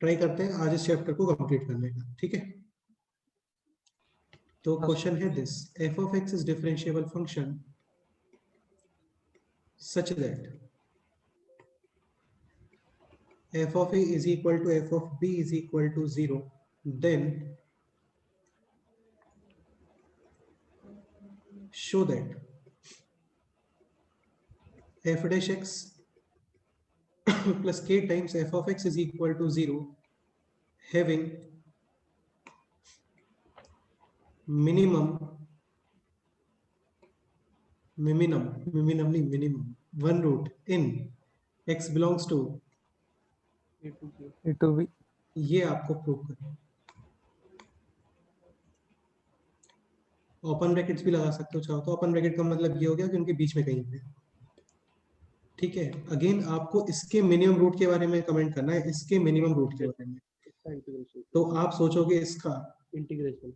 Try करते हैं आज इस चैप्टर को कंप्लीट करने का, ठीक है। तो क्वेश्चन है this, F of x is differentiable function such that f of a is equal to f of b is equal to 0, then show that f dash x plus k times f of x is equal to 0 having minimum one root in x belongs to A to B. ये आपको prove करना है। Open brackets भी लगा सकते हो चाहो तो। ओपन ब्रैकेट का मतलब ये हो गया कि उनके बीच में कहीं पे, ठीक है। अगेन आपको इसके मिनिमम रूट के बारे में कमेंट करना है, इसके मिनिमम रूट के बारे में। तो आप सोचोगे इसका इंटीग्रेशन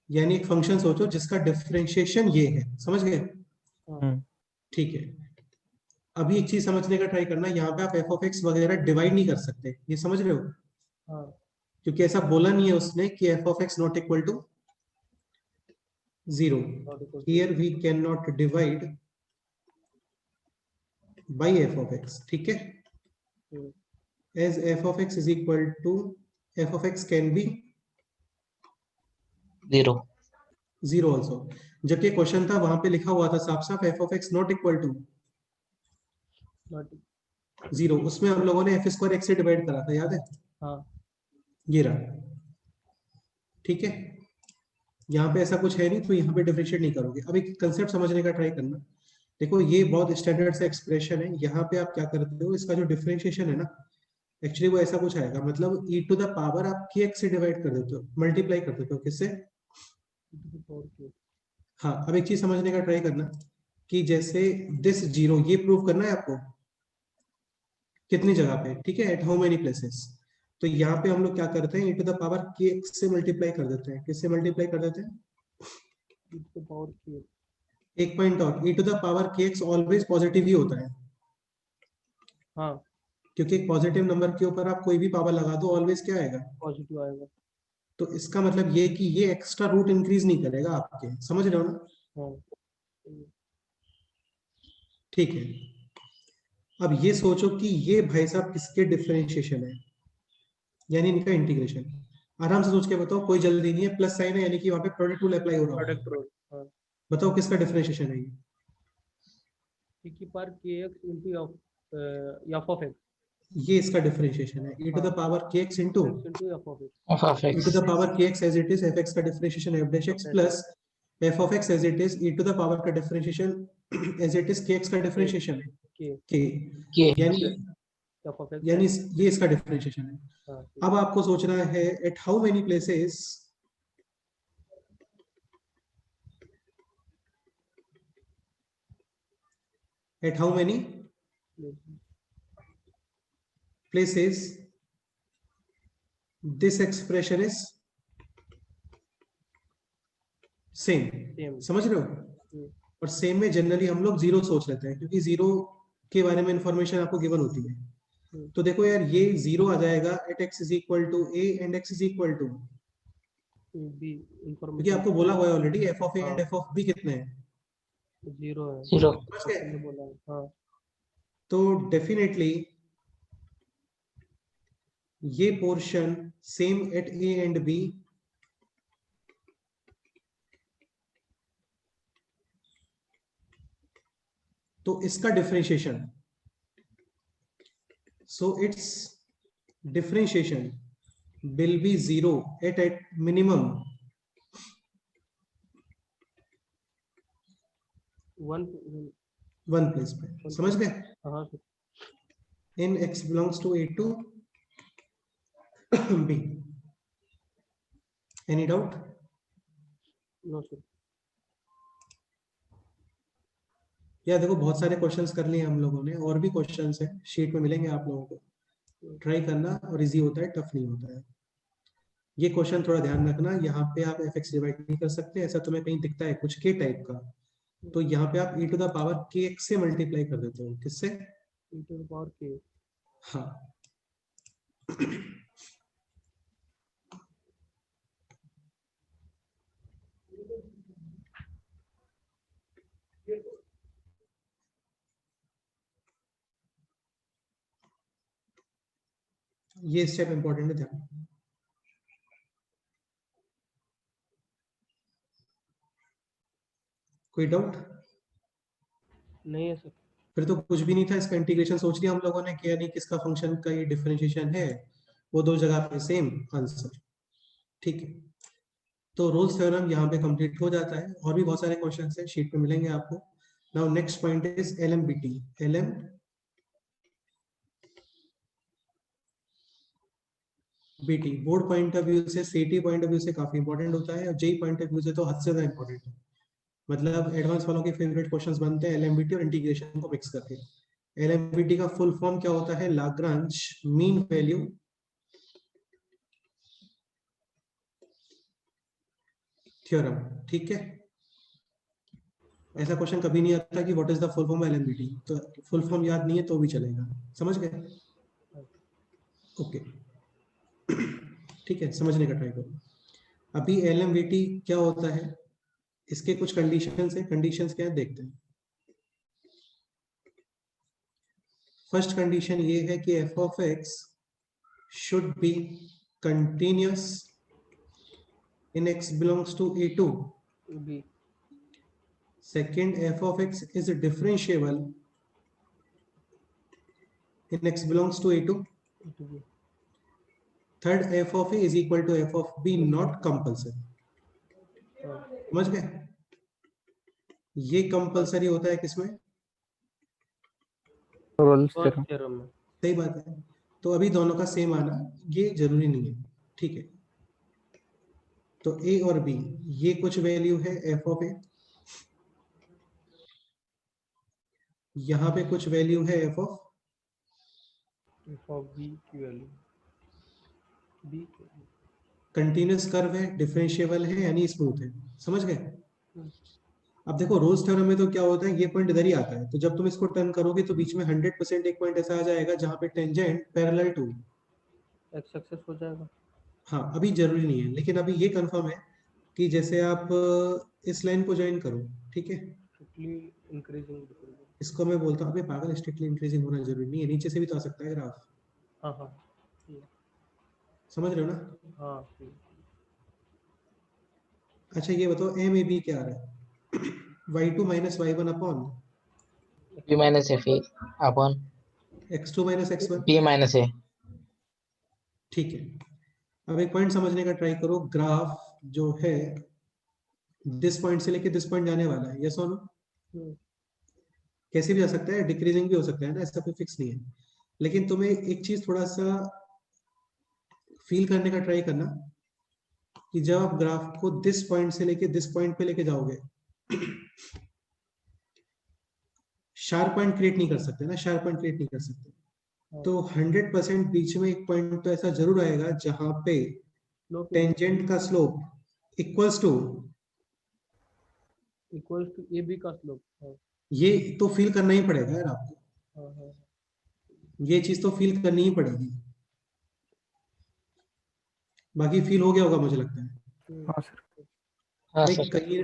यानी एक फंक्शन सोचो जिसका डिफरेंशिएशन ये है, समझ गए? ठीक है। अभी एक चीज समझने का ट्राई करना, यहाँ पे आप एफ ऑफ एक्स वगैरह डिवाइड नहीं कर सकते, ये समझ रहे हो? क्योंकि ऐसा बोला नहीं है उसने कि F of x not equal to 0। Here we can not divide by F of x, ठीक है। As F of x is equal to F of x can be 0 also. जबकि क्वेश्चन था वहां पे लिखा हुआ था साफ साफ F of x not equal to 0। उसमें हम लोगों ने एफ स्क्वायर एक्स से डिवाइड करा था, याद है? हाँ। ये रहा, ठीक है। यहाँ पे ऐसा कुछ है नहीं तो यहाँ पे डिफरेंशिएट नहीं करोगे। अब एक कंसेप्ट समझने का ट्राई करना। देखो ये बहुत स्टैंडर्ड सा एक्सप्रेशन है। यहाँ पे आप क्या करते हो, इसका जो डिफरेंशिएशन है ना, एक्चुअली वो ऐसा कुछ आएगा, मतलब e टू द पावर आप kx से डिवाइड कर देते हो, मल्टीप्लाई कर देते हो किससे? हाँ। अब एक चीज समझने का ट्राई करना कि जैसे दिस 0 ये प्रूव करना है आपको कितनी जगह पे, ठीक है, एट हाउ मेनी प्लेसेस। तो यहाँ पे हम लोग क्या करते हैं, e to the power kx से मल्टीप्लाई कर देते हैं। किससे मल्टीप्लाई कर देते हैं? एक पॉइंट और, e to the power kx always positive ही होता है। हाँ। क्योंकि एक पॉजिटिव नंबर के ऊपर आप कोई भी पावर लगा दो ऑलवेज क्या आएगा? पॉजिटिव आएगा। तो इसका मतलब ये कि ये एक्स्ट्रा रूट इंक्रीज नहीं करेगा आपके, समझ रहे हो ना? हाँ। ठीक है। अब ये सोचो कि ये भाई साहब किसके डिफरेंशिएशन है, यानी इनका इंटीग्रेशन। आराम से सोच के बताओ, कोई जल्दी नहीं है, प्लस साइन है यानी कि वहां पे प्रोडक्ट रूल अप्लाई हो रहा है। Product rule. हाँ। बताओ किसका डिफरेंशिएशन है ये? e पर kx into f of x। ये इसका डिफरेंशिएशन है, e to the power kx into f of x। e to the power kx as it is fx का differentiation f dash x plus f of x as it is e to the power का differentiation as it is kx का differentiation है k, यानी ये इसका differentiation है। अब आपको सोचना है at how many places this expression is same, समझ रहे हो? और सेम में जनरली हम लोग 0 सोच लेते हैं क्योंकि 0 के बारे में इंफॉर्मेशन आपको गिवन होती है। तो देखो यार ये 0 आ जाएगा at x is equal to a and x is equal to b। क्योंकि आपको बोला हुआ है already f of a and f of b कितने हैं? 0 है। हाँ। तो डेफिनेटली ये portion same at a and b तो इसका differentiation, so its differentiation will be 0 at minimum one place पे, समझ गए? हाँ। in x belongs to a to b। any doubt? No sir. या देखो बहुत सारे क्वेश्चंस कर लिए हम लोगों ने, और भी क्वेश्चंस हैं शीट में मिलेंगे आप लोगों को, ट्राई करना। और इजी होता है, टफ नहीं होता है। ये क्वेश्चन थोड़ा ध्यान रखना, यहाँ पे आप एफ एक्स डिवाइड नहीं कर सकते, ऐसा तुम्हें कहीं दिखता है कुछ के टाइप का, तो यहाँ पे आप e to the power kx से मल्टीप्लाई कर देते हो, किससे? e to the power k. हाँ ये स्टेप इंपॉर्टेंट है, ध्यान। कोई डाउट? नहीं है सर। फिर तो कुछ भी नहीं था, इसका इंटीग्रेशन सोच लिया हम लोगों ने कि यानी किसका फंक्शन का ये डिफरेंशिएशन है, वो दो जगह पे सेम आंसर। ठीक है, तो रोल्स थ्योरम यहाँ पे कंप्लीट हो जाता है। और भी बहुत सारे क्वेश्चंस हैं, शीट पे मिलेंगे आपको। Now next point is LMBT। LMBT board point of view से, सीटी पॉइंट ऑफ व्यू से काफी इंपॉर्टेंट होता है, और जेई पॉइंट ऑफ व्यू से तो हद से ज्यादा इंपॉर्टेंट है। मतलब एडवांस वालों के फेवरेट क्वेश्चंस बनते हैं LMBT और इंटीग्रेशन को मिक्स करके। LMBT का फुल फॉर्म क्या होता है? Lagrange mean value theorem. ठीक है, ऐसा क्वेश्चन कभी नहीं आता कि what is the full form LMBT, तो फुल फॉर्म याद नहीं है तो भी चलेगा। समझ गए? ओके ठीक है, समझने का ट्राई करो। अभी LMBT क्या होता है, इसके कुछ कंडीशंस है। कंडीशंस क्या है देखते हैं। फर्स्ट कंडीशन ये है कि f of x should be continuous in x belongs to A2. b. Second, f of x is differentiable in x belongs to A2. to b. Third, f of a is equal to f of b, not compulsory. समझ गए? ये compulsory होता है किसमें? Roles Rolle's theorem. Theorem में। सही बात है। तो अभी दोनों का सेम आना ये जरूरी नहीं है। ठीक है, तो a और b ये कुछ वैल्यू है f ऑफ a, यहाँ पे कुछ वैल्यू है f ऑफ b की वैल्यू b की। कंटिन्यूअस कर्व है, डिफरेंशिएबल है यानी स्मूथ है। समझ गए? अब देखो रोल्स थ्योरम में तो क्या होता है, ये पॉइंट इधर ही आता है, तो जब तुम इसको टर्न करोगे तो बीच में 100% एक पॉइंट ऐसा आ जाएगा जहां पे tangent parallel to. X axis हो जाएगा। हाँ अभी जरूरी नहीं है, लेकिन अभी ये कंफर्म है कि जैसे आप इस लाइन को ज्वाइन करो, ठीक है, स्ट्रिक्टली इंक्रीजिंग डिक्रीजिंग। इसको मैं बोलता हूँ अभी पागल, स्ट्रिक्टली इंक्रीजिंग होना जरूरी नहीं है, नीचे से भी तो आ सकता है ग्राफ। हाँ हाँ समझ रहे हो ना? हाँ। अच्छा ये बताओ एम ए बी क्या आ रहा है? y2 minus y1 upon b minus F A upon x2 minus x1। b minus A. ठीक है, अब एक पॉइंट समझने का ट्राई करो। ग्राफ जो है दिस पॉइंट से लेके दिस पॉइंट जाने वाला है, यस और नो? कैसे भी जा सकता है, डिक्रीजिंग भी हो सकता है ना, ऐसा कोई फिक्स नहीं है। लेकिन तुम्हें एक चीज थोड़ा सा फील करने का ट्राई करना कि जब आप ग्राफ को दिस पॉइंट से लेके दिस पॉइंट पे लेके जाओगे, शार्प पॉइंट क्रिएट नहीं कर सकते ना, शार्प पॉइंट क्रिएट नहीं कर सकते। तो 100% बीच में एक पॉइंट तो ऐसा जरूर आएगा जहां पे टेंजेंट का slope equals to a b का स्लोप। ये तो फील करना ही पड़ेगा यार आपको, हाँ। ये चीज तो फील करनी ही पड़ेगी। बाकी फील हो गया होगा मुझे लगता है। हाँ सर। हाँ भाई सर। कहीं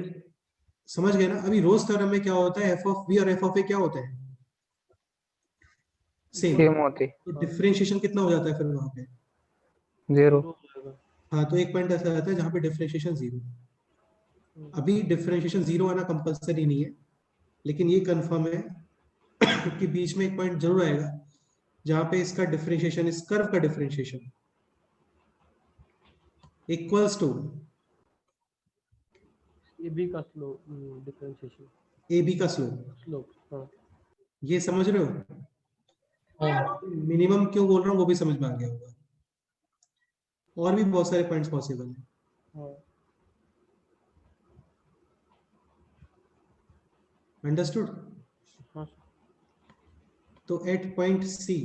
समझ गए ना? अभी रोज थ्योरम में क्या होता है, एफ ऑफ बी और एफ ऑफ ए क्या होता है? सेम। सेम होते तो डिफरेंशिएशन कितना हो जाता है फिर वहां पे? 0। हाँ, तो एक पॉइंट ऐसा रहता है जहां पे डिफरेंशिएशन जीरो। अभी डिफरेंशिएशन जीरो आना कंपलसरी नहीं है, लेकिन ये कंफर्म है कि बीच में एक पॉइंट जरूर आएगा जहां पे इसका डिफरेंशिएशन, इस कर्व का differentiation equals to a b का स्लोप डिफरेंशिएशन ए बी का स्लोप। स्लोप। हाँ ये समझ रहे हो? मिनिमम क्यों बोल रहा हूँ वो भी समझ में आ गया होगा। और भी बहुत सारे पॉइंट्स पॉसिबल हैं। हाँ। अंडरस्टूड? हाँ तो at point c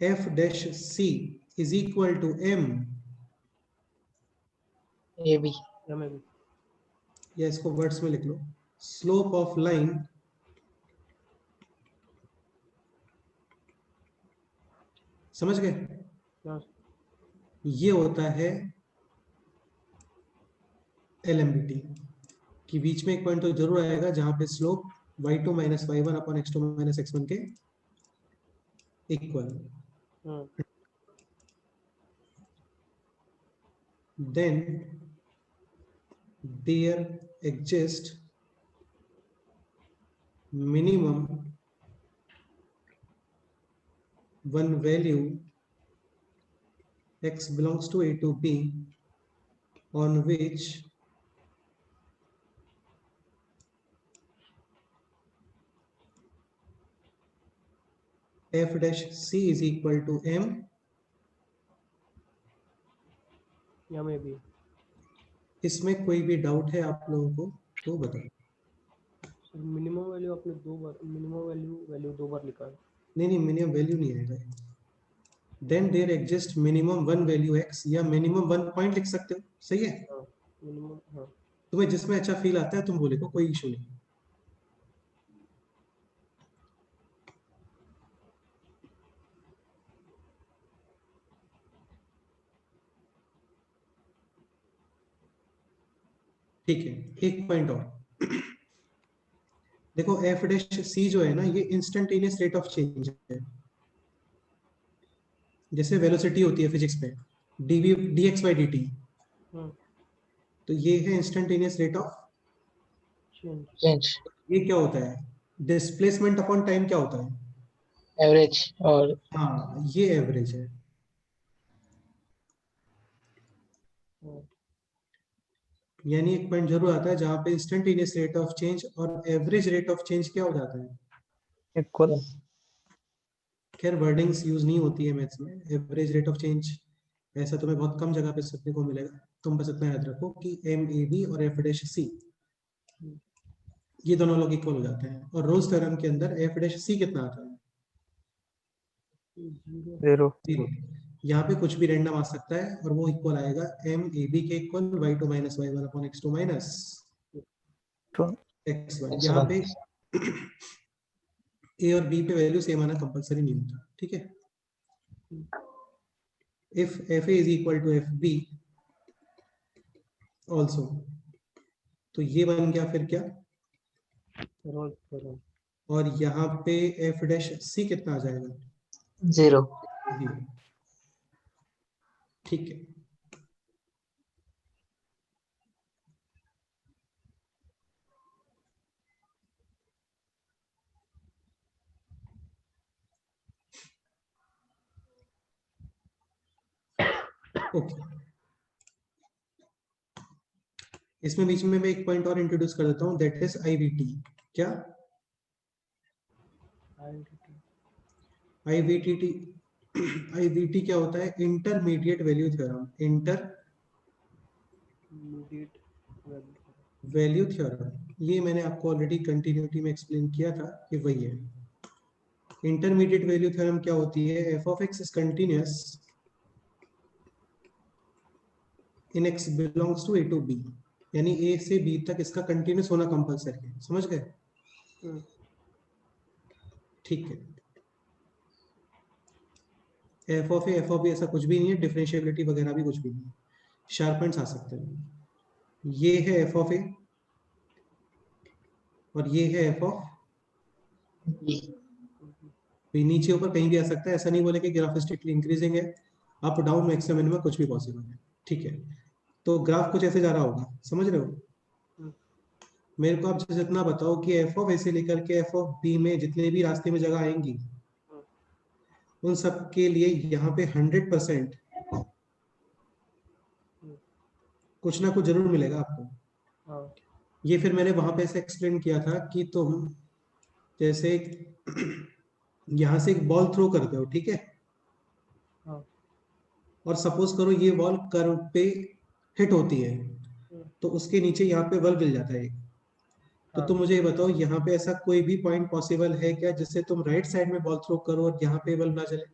f dash c is equal to m, a b, m a b, या इसको वर्ड्स में लिख लो, स्लोप ऑफ लाइन समझ गए, हाँ ये होता है LMBT, कि बीच में एक पॉइंट तो जरूर आएगा जहां पे slope y2 minus y1 upon x2 minus x1 के equal, then there exists minimum one value x belongs to A to B on which f dash c is equal to m, m a b. इसमें कोई भी doubt है आप लोगों को तो बताओ। मिनिमम वैल्यू आपने दो बार मिनिमम वैल्यू दो बार लिखा है। नहीं मिनिमम वैल्यू नहीं आएगा, then there exist minimum one value x, या मिनिमम वन पॉइंट लिख सकते हो, सही है। हाँ मिनिमम, हाँ तुम्हें जिसमें अच्छा फील आता है तुम वो लिखो, कोई इशू नहीं। ठीक है, एक पॉइंट और देखो, एफ डैश सी जो है ना, ये इंस्टेंटेनियस रेट ऑफ चेंज है, जैसे वेलोसिटी होती है फिजिक्स में डीवी dx by dt, तो ये है instantaneous rate of change. Change, ये क्या होता है, डिस्प्लेसमेंट अपॉन टाइम क्या होता है, एवरेज, और हाँ ये एवरेज है। यानी एक पॉइंट जरूर आता है जहां पे इंस्टेंटेनियस रेट ऑफ चेंज और एवरेज रेट ऑफ चेंज क्या हो जाता है, इक्वल। खैर वर्डिंग्स यूज नहीं होती है मैथ्स में, एवरेज रेट ऑफ चेंज ऐसा तुम्हें बहुत कम जगह पे सुनने को मिलेगा, तुम बस इतना याद रखो कि MAB और F डैश C ये दोनों लोग इक्वल हो जाते हैं, और रोल्स थ्योरम के अंदर F डैश C कितना आता है, 0। 0। यहाँ पे कुछ भी रैंडम आ सकता है और वो इक्वल आएगा MAB के equal y2 minus y1 upon x2 minus x1। यहाँ पे A और B पे वैल्यू सेम आना कंपलसरी नहीं होता, ठीक है। if FA is equal to FB also, तो ये बन गया फिर क्या, रोल्स थ्योरम। और यहाँ पे F डैश C कितना आ जाएगा, 0। 0, ठीक है। ओके, इसमें बीच में मैं एक पॉइंट और इंट्रोड्यूस कर देता हूँ, दैट इज IVT। क्या IVT? IVT क्या होता है, intermediate value theorem, immediate value theorem. ये मैंने आपको ऑलरेडी कंटिन्यूटी में एक्सप्लेन किया था कि वही है। इंटरमीडिएट वैल्यू थ्योरम क्या होती है, f of x is continuous in x belongs to A to B, यानी A से B तक इसका कंटिन्यूस होना कंपलसरी है, समझ गए, ठीक है। f of B ऐसा कुछ भी नहीं है, डिफरेंशिएबिलिटी वगैरह भी कुछ भी नहीं है, शार्प पॉइंट्स आ सकते हैं। ये है f of A और ये है f of B, नीचे ऊपर कहीं भी आ सकता है, ऐसा नहीं बोले कि ग्राफ स्ट्रिक्टली इंक्रीजिंग है, अप डाउन मैक्सिमम मिनिमम कुछ भी पॉसिबल है, ठीक है। तो ग्राफ कुछ ऐसे जा रहा होगा, समझ रहे हो। मेरे को आप जितना बताओ कि f of A से लेकर के f of B में जितने भी रास्ते में जगह आएंगी उन सब के लिए यहाँ पे 100% कुछ ना कुछ जरूर मिलेगा आपको। ये फिर मैंने वहां पे ऐसे एक्सप्लेन किया था कि तुम जैसे यहाँ से एक बॉल थ्रो करते हो, ठीक है, और सपोज करो ये बॉल कर्व पे हिट होती है, तो उसके नीचे यहाँ पे बल मिल जाता है, तो तुम मुझे ये बताओ यहाँ पे ऐसा कोई भी पॉइंट पॉसिबल है क्या जिससे तुम राइट साइड में बॉल थ्रो करो और यहाँ पे बल ना चले,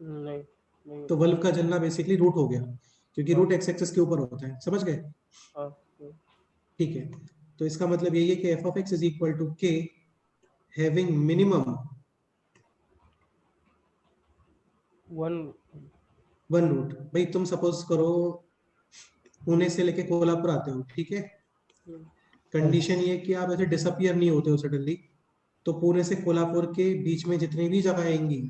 नहीं नहीं तो वल्व का जलना बेसिकली रूट हो गया, क्योंकि हाँ। रूट एक्स एक्सिस के ऊपर होता है, समझ गए? हाँ ठीक है, तो इसका मतलब यही है कि F of x is equal to K having minimum one one root. भाई तुम सपोज करो पुणे से लेके कोल्हापुर आते हो, ठीक है, कंडीशन ये है कि आप ऐसे डिसअपियर नहीं होते हो सडनली, तो पुणे से कोल्हापुर के बीच में जितनी भी जगह आएंगी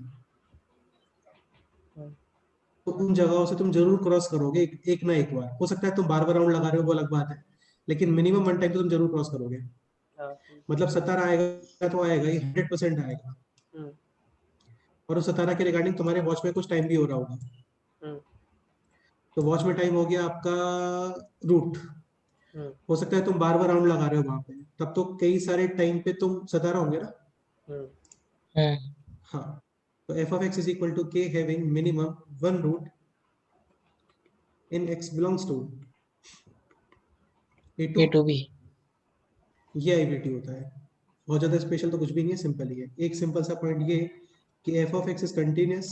तो उन जगहों से तुम जरूर क्रॉस करोगे एक ना एक बार। हो सकता है तुम बार बार राउंड लगा रहे हो वो अलग बात है, लेकिन मिनिमम वन टाइम तो तुम जरूर क्रॉस करोगे। हाँ मतलब 17 आएगा तो आएगा ही, 100% आएगा। और उस 17 के रिगार्डिंग तुम्हारे वॉच में कुछ टाइम भी हो रहा होगा, तो वॉच में टाइम हो गया आपका रूट। हो सकता है तुम बार बार राउंड लगा रहे हो वहां पे, तब तो कई सारे टाइम पे तुम 17 होंगे ना। हाँ, तो F of x is equal to K having minimum one root in X belongs to A to, A to B. ये आईवीटी होता है। बहुत ज्यादा स्पेशल तो कुछ भी नहीं है, सिंपल ही है। एक सिंपल सा पॉइंट ये कि F of x is continuous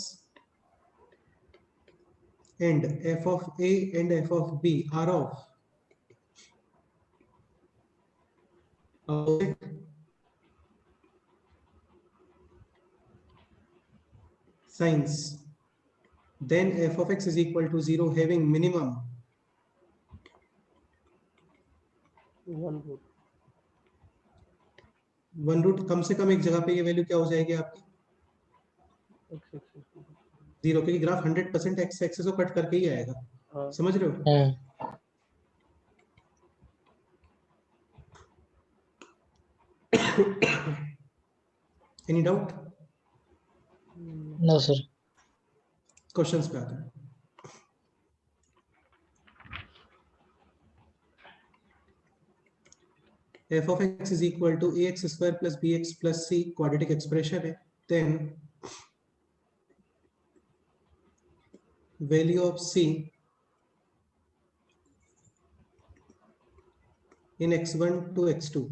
and f of a and f of b are of signs, then f of x is equal to 0 having minimum one root one root. कम से कम एक जगह पे ये वैल्यू क्या हो जाएगी आपकी, एक्स एक्सिस। 0, क्योंकि ग्राफ 100% एक्स एक्सिस को कट करके ही आएगा, हाँ समझ रहे हो? Any doubt? No sir. Questions पे आते हैं। f of x is equal to ax square plus bx plus c quadratic expression है, then value of c in x1 to x2,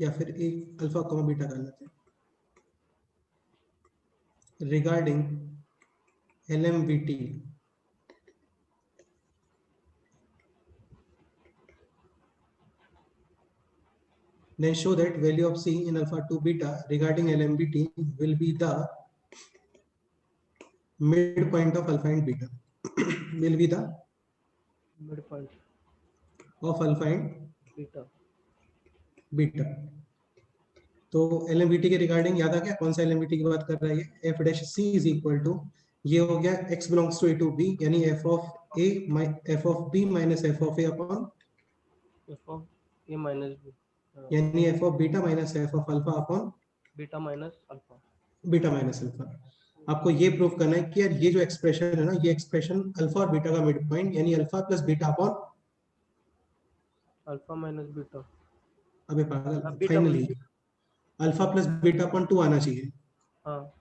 या फिर एक अल्फा कॉमा बीटा कर लेते हैं, regarding LMVT then show that value of c in alpha to beta regarding LMVT will be the midpoint of alpha and beta will be the mid point of alpha and beta. beta। तो LMVT के regarding याद आ गया कौन सा LMVT की बात कर रहा है ये, f dash c is equal to, ये हो गया x belongs to a to b, यानी f of a f of b minus f of a upon, f of a minus b, यानी f of beta minus f of alpha upon beta minus alpha. Beta minus alpha. आपको ये prove करना है कि यार ये जो expression है ना, ये एक्सप्रेशन अल्फा और बीटा का मिड पॉइंट यानी alpha plus beta upon, alpha minus beta. अबे पागल, beta finally alpha plus beta upon 2 आना चाहिए। हाँ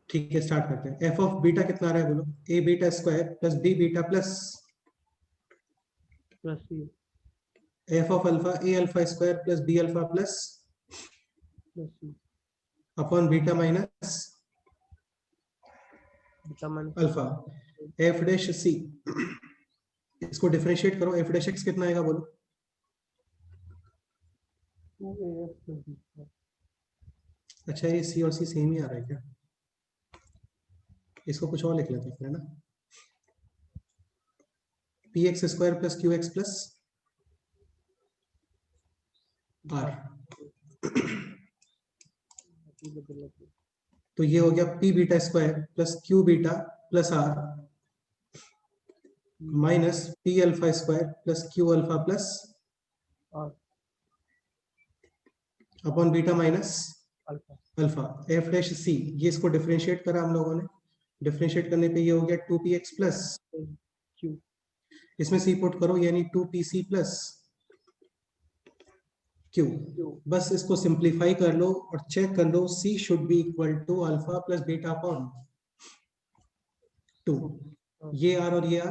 ठीक है, स्टार्ट करते हैं। एफ ऑफ बीटा कितना आ रहा है बोलो, A beta square plus B beta plus plus C F of alpha A alpha square plus B alpha plus C upon beta minus beta minus alpha. F dash C, इसको differentiate करो, F dash x कितना आएगा बोलो। 2ax plus B. अच्छा, ये सी और सी same ही आ रहा है क्या? इसको कुछ और लिख लेते हैं फिर, है ना, P X square plus Q X plus R. तो ये हो गया P beta square plus Q beta plus R minus P alpha square plus Q alpha plus R upon beta minus alpha. Alpha. F dash C, ये इसको differentiate करा हम लोगों ने, डिफरेंशिएट करने पे ये हो गया 2px प्लस क्यू, इसमें सी पुट करो यानी 2pc प्लस क्यू। बस इसको सिंप्लीफाई कर लो और चेक कर लो, C should be equal to alpha plus beta upon 2। ये आर और ये R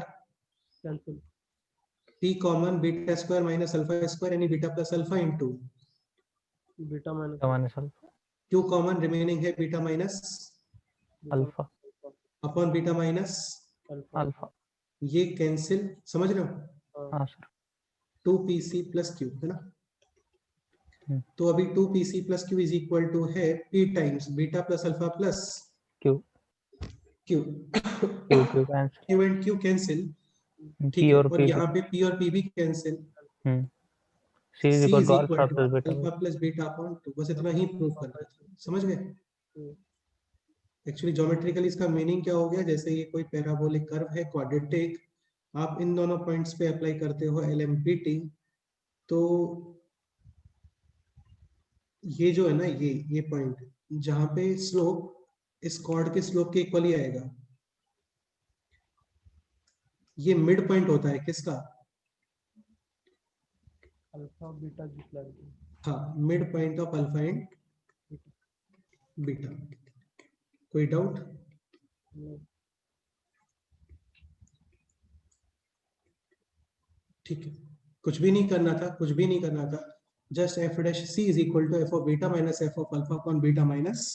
cancel, P common, beta square minus alpha square यानी beta plus alpha into beta minus minus alpha. Q common remaining है beta minus alpha upon beta minus alpha. ये cancel, समझ रहे हो? हाँ सर। 2pc प्लस क्यू है ना। तो अभी 2pc plus q is equal to है p times beta plus alpha plus q q q q cancel. Q and q cancel, ठीक पी है। और और पी यहाँ पे p और p भी cancel, c is c equal is to equal alpha to plus beta. Alpha plus beta upon 2। बस इतना ही प्रूव करना था, समझ गए? एक्चुअली ज्योमेट्रिकली इसका मीनिंग क्या हो गया, जैसे ये कोई पैराबोलिक कर्व है क्वाड्रेटिक, आप इन दोनों पॉइंट्स पे अप्लाई करते हो LMPT, तो ये जो है ना, ये पॉइंट जहां पे स्लोप इस कॉर्ड के स्लोप के इक्वल ही आएगा, ये मिड पॉइंट होता है किसका? अल्फा बीटा की। हाँ, mid point of alpha and beta. कोई डाउट? ठीक है, कुछ भी नहीं करना था, कुछ भी नहीं करना था, just f dash c is equal to f of beta minus f of alpha upon beta minus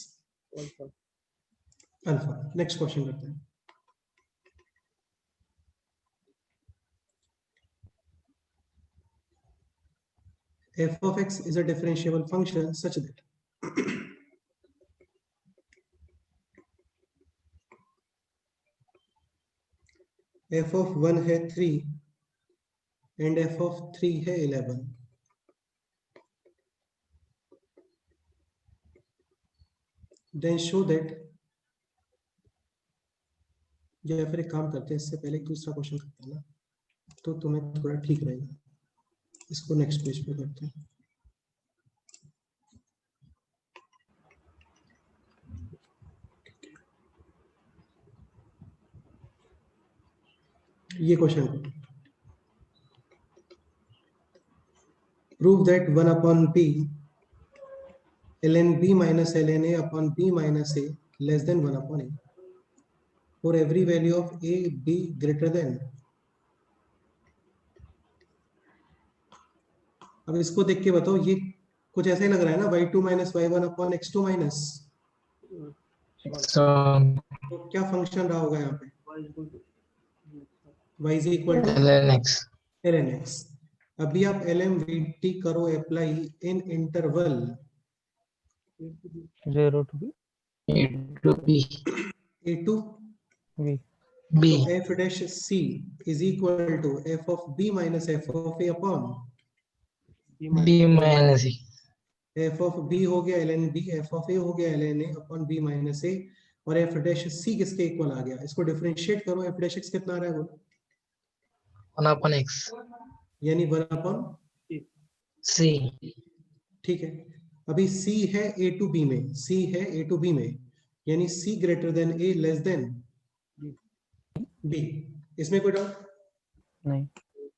alpha. Next question करते हैं। f of x is a differentiable function such that f of 1 है 3 and f of 3 है 11, then show that, या फिर एक काम करते हैं, इससे पहले एक दूसरा क्वेश्चन करते हैं ना, तो तुम्हें थोड़ा ठीक रहेगा। इसको नेक्स्ट पेज पे करते हैं। ये question, prove that 1 upon p ln b minus ln a upon b minus a less than 1 upon a for every value of a b greater than। अब इसको देख के बताओ, ये कुछ ऐसा ही लग रहा है ना, y2 minus y1 upon x2 minus, तो क्या फंक्शन रहा होगा यहाँ पे? y is equal to ln x। अभी आप LMVT करो apply in interval 0 to a to b। तो f dash c is equal to f of b minus f of a upon f of b हो गया ln b, f of a हो गया ln a upon b minus a, और f dash c किसके equal आ गया? इसको differentiate करो, f dash x कितना आ रहा है बोलो? 1 upon x यानी 1 upon c। ठीक है। अभी c है a to b में, c है a to b में, यानी c greater than a less than b। इसमें कोई डाउट नहीं।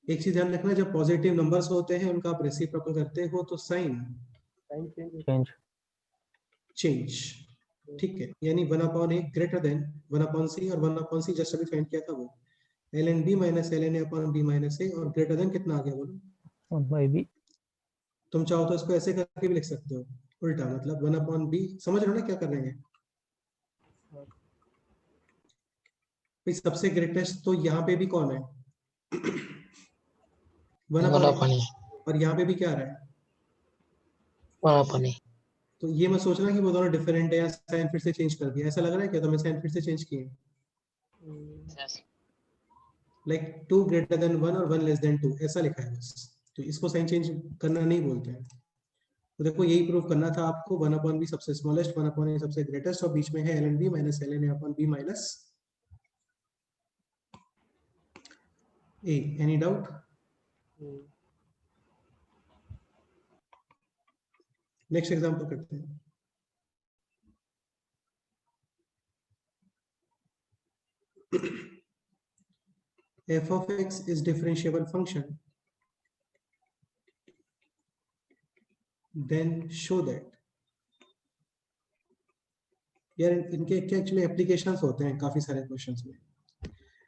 एक चीज ध्यान रखना, जब पॉजिटिव नंबर्स होते हैं उनका आप रेसिप्रोकल करते हो तो साइन चेंज, ठीक है। यानी 1 upon a greater than 1 upon c, और 1 अपॉन c जस्ट अभी फाइंड किया था वो ln b minus ln a upon b minus a, और ग्रेटर देन कितना आ गया बोलो? 1/b। तुम चाहो तो इसको ऐसे करके भी लिख सकते हो, उल्टा, मतलब 1 अपॉन b। समझ रहे हो ना क्या कर रहे हैं? भाई सबसे ग्रेटेस्ट तो यहाँ पे भी कौन है? 1 अपॉन a, और यहाँ पे भी क्या आ रहा है? 1 upon a। तो ये मत सोचना कि वो दोनों डिफरेंट है या साइन फिर से चेंज कर दिया, ऐसा लग रहा है क्या तुम्हें साइन फिर से चेंज किए? लाइक 2 ग्रेटर देन 1 और 1 लेस देन 2 ऐसा लिखा है बस, तो इसको साइन चेंज करना नहीं बोलते हैं। तो देखो यही प्रूव करना था आपको, 1 अपॉन b सबसे स्मॉलेस्ट, 1 अपॉन a सबसे ग्रेटेस्ट, और बीच में है ln b minus ln a upon b minus a। Any doubt? Next example करते हैं। f of x is differentiable function, then show that। यार इनके क्या एक्चुअली एप्लीकेशंस होते हैं काफी सारे क्वेश्चंस में,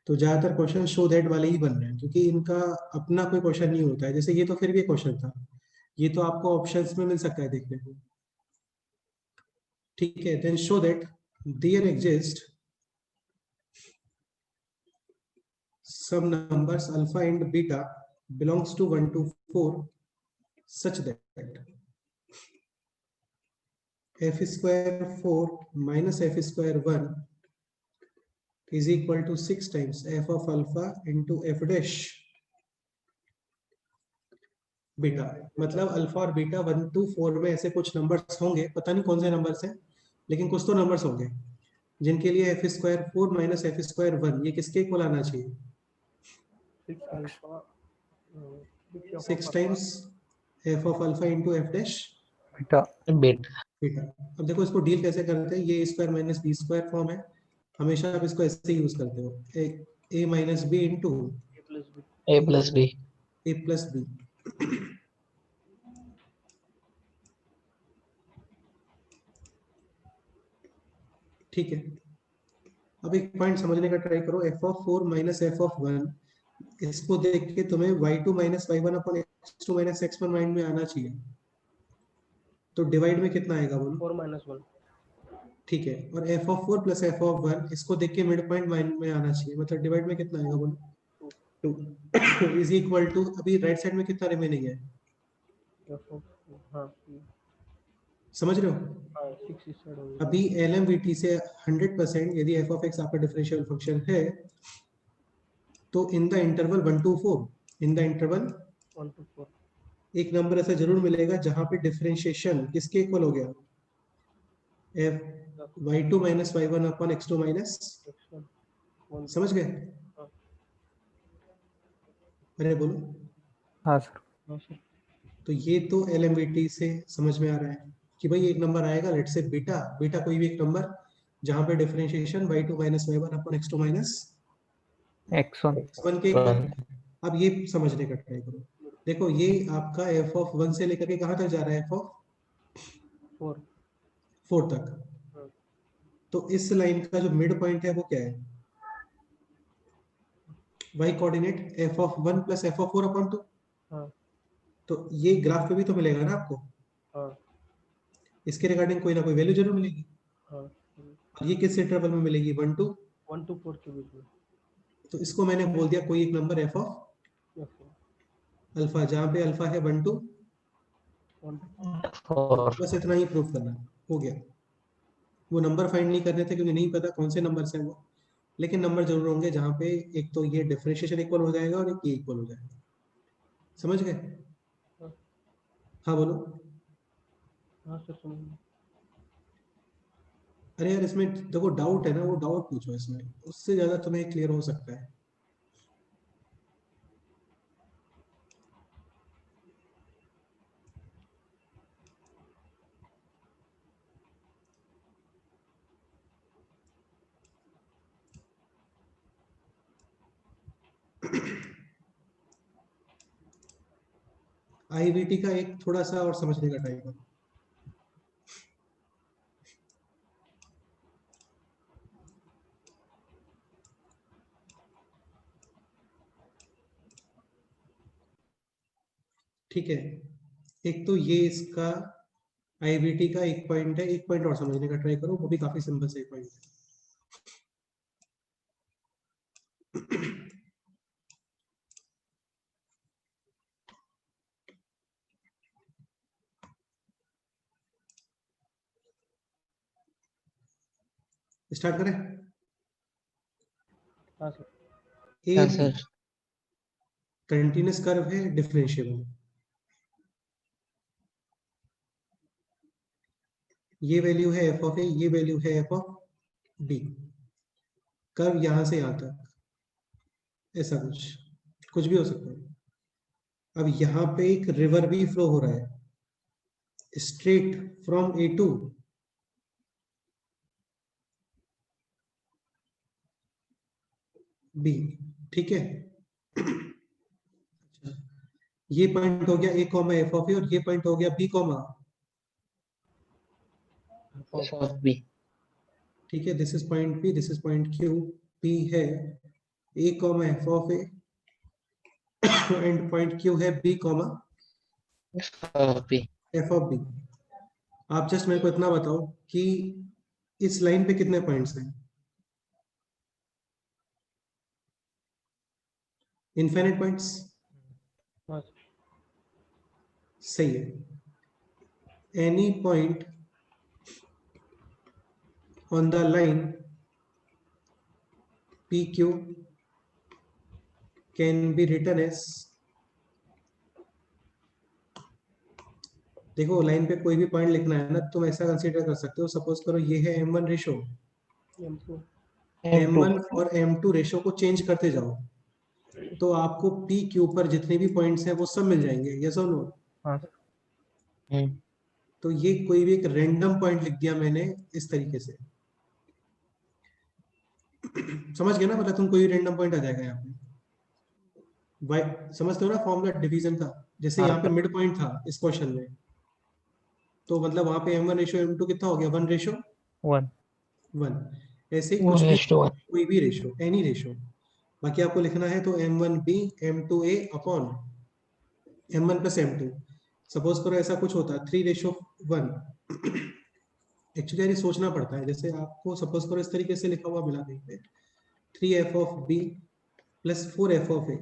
तो ज्यादातर क्वेश्चन शो दैट वाले ही बन रहे हैं, क्योंकि इनका अपना कोई क्वेश्चन नहीं होता है। जैसे ये तो फिर भी क्वेश्चन था, ये तो आपको ऑप्शंस में मिल सकता है देखने को। ठीक है, then show that there exist some numbers alpha and beta belongs to 1 to 4 such that f square 4 minus f square 1 is equal to 6 times f of alpha into f dash beta. मतलब alpha और beta 1 to 4 में ऐसे कुछ numbers होंगे, पता नहीं कौन से नंबर्स हैं, लेकिन कुछ तो नंबर्स होंगे जिनके लिए f square 4 minus f square 1 ये किसके इक्वल आना चाहिए? 6 times f of alpha into F dash beta. Beta. Beta. अब देखो इसको डील कैसे करते हैं, ये square minus b square form है, हमेशा आप इसको ऐसे ही यूज करते हो, a minus b into a plus b. A plus b. ठीक है, अब एक पॉइंट समझने का ट्राई करो, f of 4 minus F of 1, इसको देख के तुम्हें y2 minus y1 upon x2 minus x1 mind में आना चाहिए, तो डिवाइड में कितना आएगा बोलो? 4 माइनस 1। ठीक है, और f of 4 plus f of 1 इसको देख के मिड पॉइंट माइंड में आना चाहिए, मतलब डिवाइड में कितना आएगा बोलो? 2 इज इक्वल टू, अभी राइट साइड में कितना रिमेनिंग है? हाँ समझ रहे हो? 6 इस साइड होगा। अभी LMVT से 100% यदि f ऑफ x आपका डिफरेंशियल फंक्शन है तो in the interval 1 to 4, in the interval 1 to 4 एक नंबर ऐसा जरूर मिलेगा जहां पे डिफरेंशिएशन किसके इक्वल हो गया? f y2 minus y1 upon x2 minus, x1 समझ गए? हाँ। अरे बोलो। हाँ सर। हाँ सर। तो ये तो LMVT से समझ में आ रहा है कि भाई एक नंबर आएगा, लेट से बीटा, बीटा कोई भी एक नंबर जहां पे differentiation y2 minus y1 upon x2 minus x1 x1 के इक्वल। अब ये समझने का ट्राई करो, देखो ये आपका f ऑफ 1 से लेकर के कहां तक जा रहा है? f ऑफ 4 तक। तो इस लाइन का जो मिड पॉइंट है वो क्या है? y coordinate f of 1 plus f of 4 upon 2। हाँ तो ये ग्राफ पे भी तो मिलेगा ना आपको, हाँ इसके रिगार्डिंग कोई ना कोई वैल्यू जरूर मिलेगी। हाँ। और ये किस इंटरवल में मिलेगी? 1 to 4 के बीच में। तो इसको मैंने बोल दिया कोई एक number f of F1 alpha, जहां पे अल्फा है 1 to 1 4। बस इतना ही प्रूफ करना, हो गया। वो नंबर फाइंड नहीं करने थे क्योंकि नहीं पता कौन से नंबर हैं वो, लेकिन नंबर जरूर होंगे जहां पे एक तो ये डिफरेंशिएशन इक्वल हो जाएगा और एक ये इक्वल हो जाएगा। समझ गए? हाँ बोलो। हाँ सर समझ गया। अरे यार इसमें देखो डाउट है ना, वो डाउट पूछो इसमें, उससे ज्यादा तुम्हें क्लियर हो सकता है। IVT का एक थोड़ा सा और समझने का ट्राई करो। ठीक है, एक तो ये इसका IVT का एक पॉइंट है, एक पॉइंट और समझने का ट्राई करो, वो भी काफी सिंपल से एक पॉइंट है। स्टार्ट करें? हाँ सर। हाँ ए सर। कंटिन्यूअस कर्व है, डिफरेंशिएबल। ये वैल्यू है f ऑफ a, ये वैल्यू है f ऑफ b। कर्व यहां से यहां तक, ऐसा कुछ कुछ भी हो सकता है। अब यहाँ पे एक रिवर भी फ्लो हो रहा है straight from A to B, ठीक है? ये पॉइंट हो गया a comma f of a और ये पॉइंट हो गया b comma, f of b. ठीक है? This is point p, this is point q, p है a comma f of a and point q है b comma f of b. f of b। आप just मेरे को इतना बताओ कि इस लाइन पे कितने पॉइंट्स हैं? Infinite points. हाँ सही है। Any point on the line PQ can be written as, देखो लाइन पे कोई भी पॉइंट लिखना है ना, तुम ऐसा कंसीडर कर सकते हो, सपोज करो ये है M1 ratio, M2 M2 M1 और M2 रेशो को चेंज करते जाओ, तो आपको PQ पर जितने भी पॉइंट्स हैं वो सब मिल जाएंगे, यस और नो? हाँ सर। हम्म, तो ये कोई भी एक रैंडम पॉइंट लिख दिया मैंने इस तरीके से, समझ गए ना? मतलब तुम कोई रैंडम पॉइंट आ जाएगा यहाँ पे। वाई समझते हो ना फॉर्मूला डिवीजन का? जैसे हाँ यहाँ पे सर। मिड पॉइंट था इस क्वेश्चन में, तो मतलब वहां पे M1 रेशो M2 कितना हो गया? 1 रेशो 1। 1। ऐसे ही कुछ भी 1:1। कोई भी रेशो, एनी रेशो, बाकी आपको लिखना है तो M1B M2A upon M1 plus M2। Suppose करो ऐसा कुछ होता है 3:1, एक्चुअली यार ये सोचना पड़ता है, जैसे आपको सपोज करो इस तरीके से लिखा हुआ मिला कहीं पे 3f(b) प्लस 4f(a),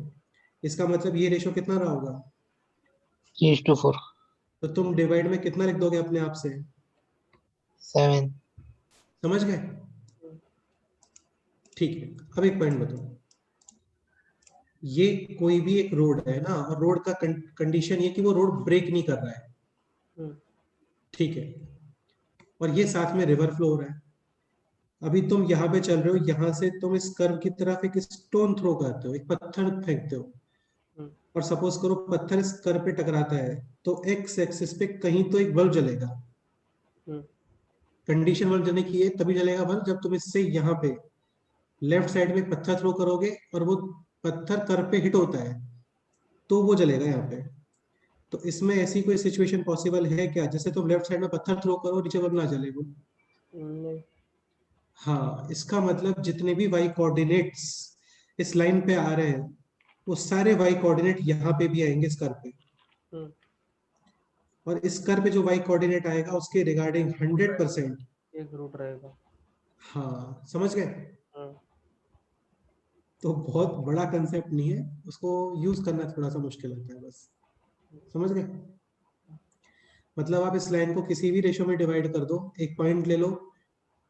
इसका मतलब ये रेशो कितना रहा होगा? 3:4। तो तुम डिवाइड में कितना लिख दोगे अपने आप से? 7। समझ गए? ठीक है। अब एक पॉइंट बताओ, ये कोई भी एक रोड है ना, और रोड का कंडीशन ये कि वो रोड ब्रेक नहीं कर रहा है, हम्म, ठीक है, और ये साथ में रिवर फ्लो हो रहा है। अभी तुम यहाँ पे चल रहे हो, यहाँ से तुम इस कर्व की तरफ एक स्टोन थ्रो करते हो, एक पत्थर फेंकते हो, हम्म, और सपोज करो पत्थर इस कर्व पे टकराता है, तो एक्स एक्सिस पे कहीं तो एक बल्ब जलेगा। हम्म, कंडीशन बल्ब जलने की है, तभी जलेगा बल्ब जब तुम इससे यहाँ पे लेफ्ट साइड में पत्थर थ्रो करोगे और वो पत्थर कर्व पे हिट होता है, तो वो जलेगा यहाँ पे। तो इसमें ऐसी कोई सिचुएशन पॉसिबल है क्या, जैसे तुम लेफ्ट साइड में पत्थर थ्रो करो नीचे बल्ब ना जले वो? नहीं। हाँ, इसका मतलब जितने भी वाई कोऑर्डिनेट्स इस लाइन पे आ रहे हैं, वो सारे वाई कोऑर्डिनेट यहाँ पे भी आएंगे इस कर्व पे, हम्म, और इस कर्व पे जो वाई कोऑर्डिनेट आएगा उसके रिगार्डिंग 100%। एक रूट रहेगा। हाँ, समझ गए? हाँ तो बहुत बड़ा कंसेप्ट नहीं है, उसको यूज करना थोड़ा सा मुश्किल होता है बस, समझ गए? मतलब आप इस लाइन को किसी भी रेशो में डिवाइड कर दो, एक पॉइंट ले लो,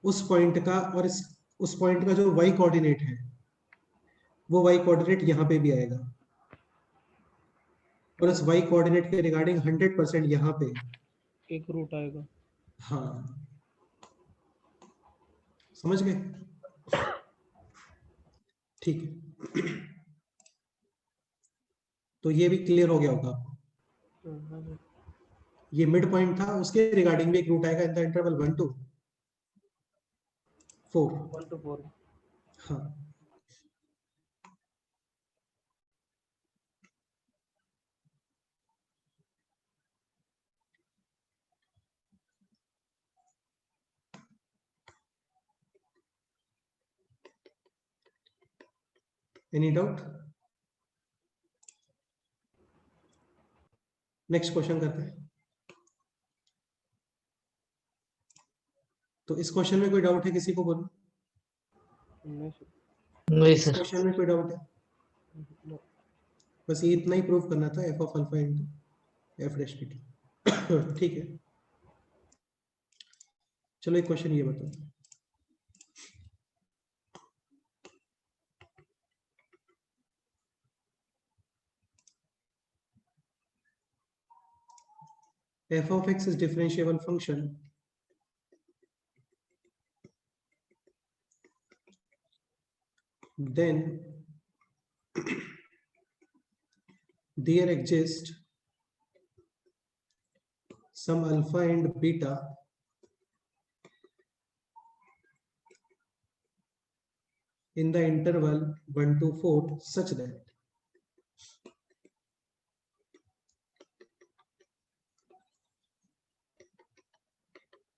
उस पॉइंट का और इस उस पॉइंट का जो वाई कोऑर्डिनेट है, वो वाई कोऑर्डिनेट यहाँ पे भी आएगा, और इस वाई कोऑर्डिनेट के रिगार्डिंग 100% यहाँ पे। एक रूट आएगा। हाँ, समझ गए? ठीक है। तो ये भी क्लियर हो गया होगा आपको। हाँ, ये मिड पॉइंट था, उसके रिगार्डिंग भी एक रूट आएगा in the interval 1 to 4। 1 to 4। हाँ, एनी डाउट? नेक्स्ट क्वेश्चन करते हैं। तो इस क्वेश्चन में कोई डाउट है किसी को? बोलो। नहीं नहीं इस सर। क्वेश्चन में कोई डाउट है? no, बस ये इतना ही प्रूव करना था, F of alpha into F dash beta. ठीक है, चलो एक क्वेश्चन ये बताओ, f of x is differentiable function then there exists some alpha and beta in the interval 1 to 4 such that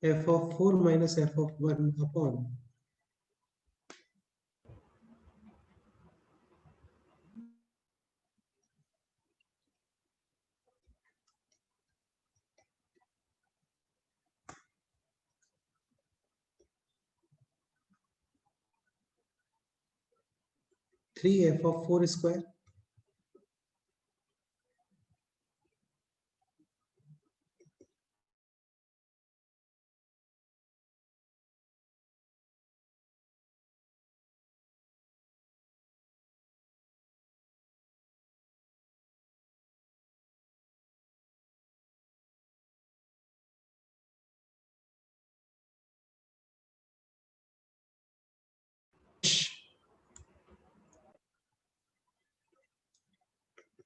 f of 4 minus f of 1 upon 3f(4) square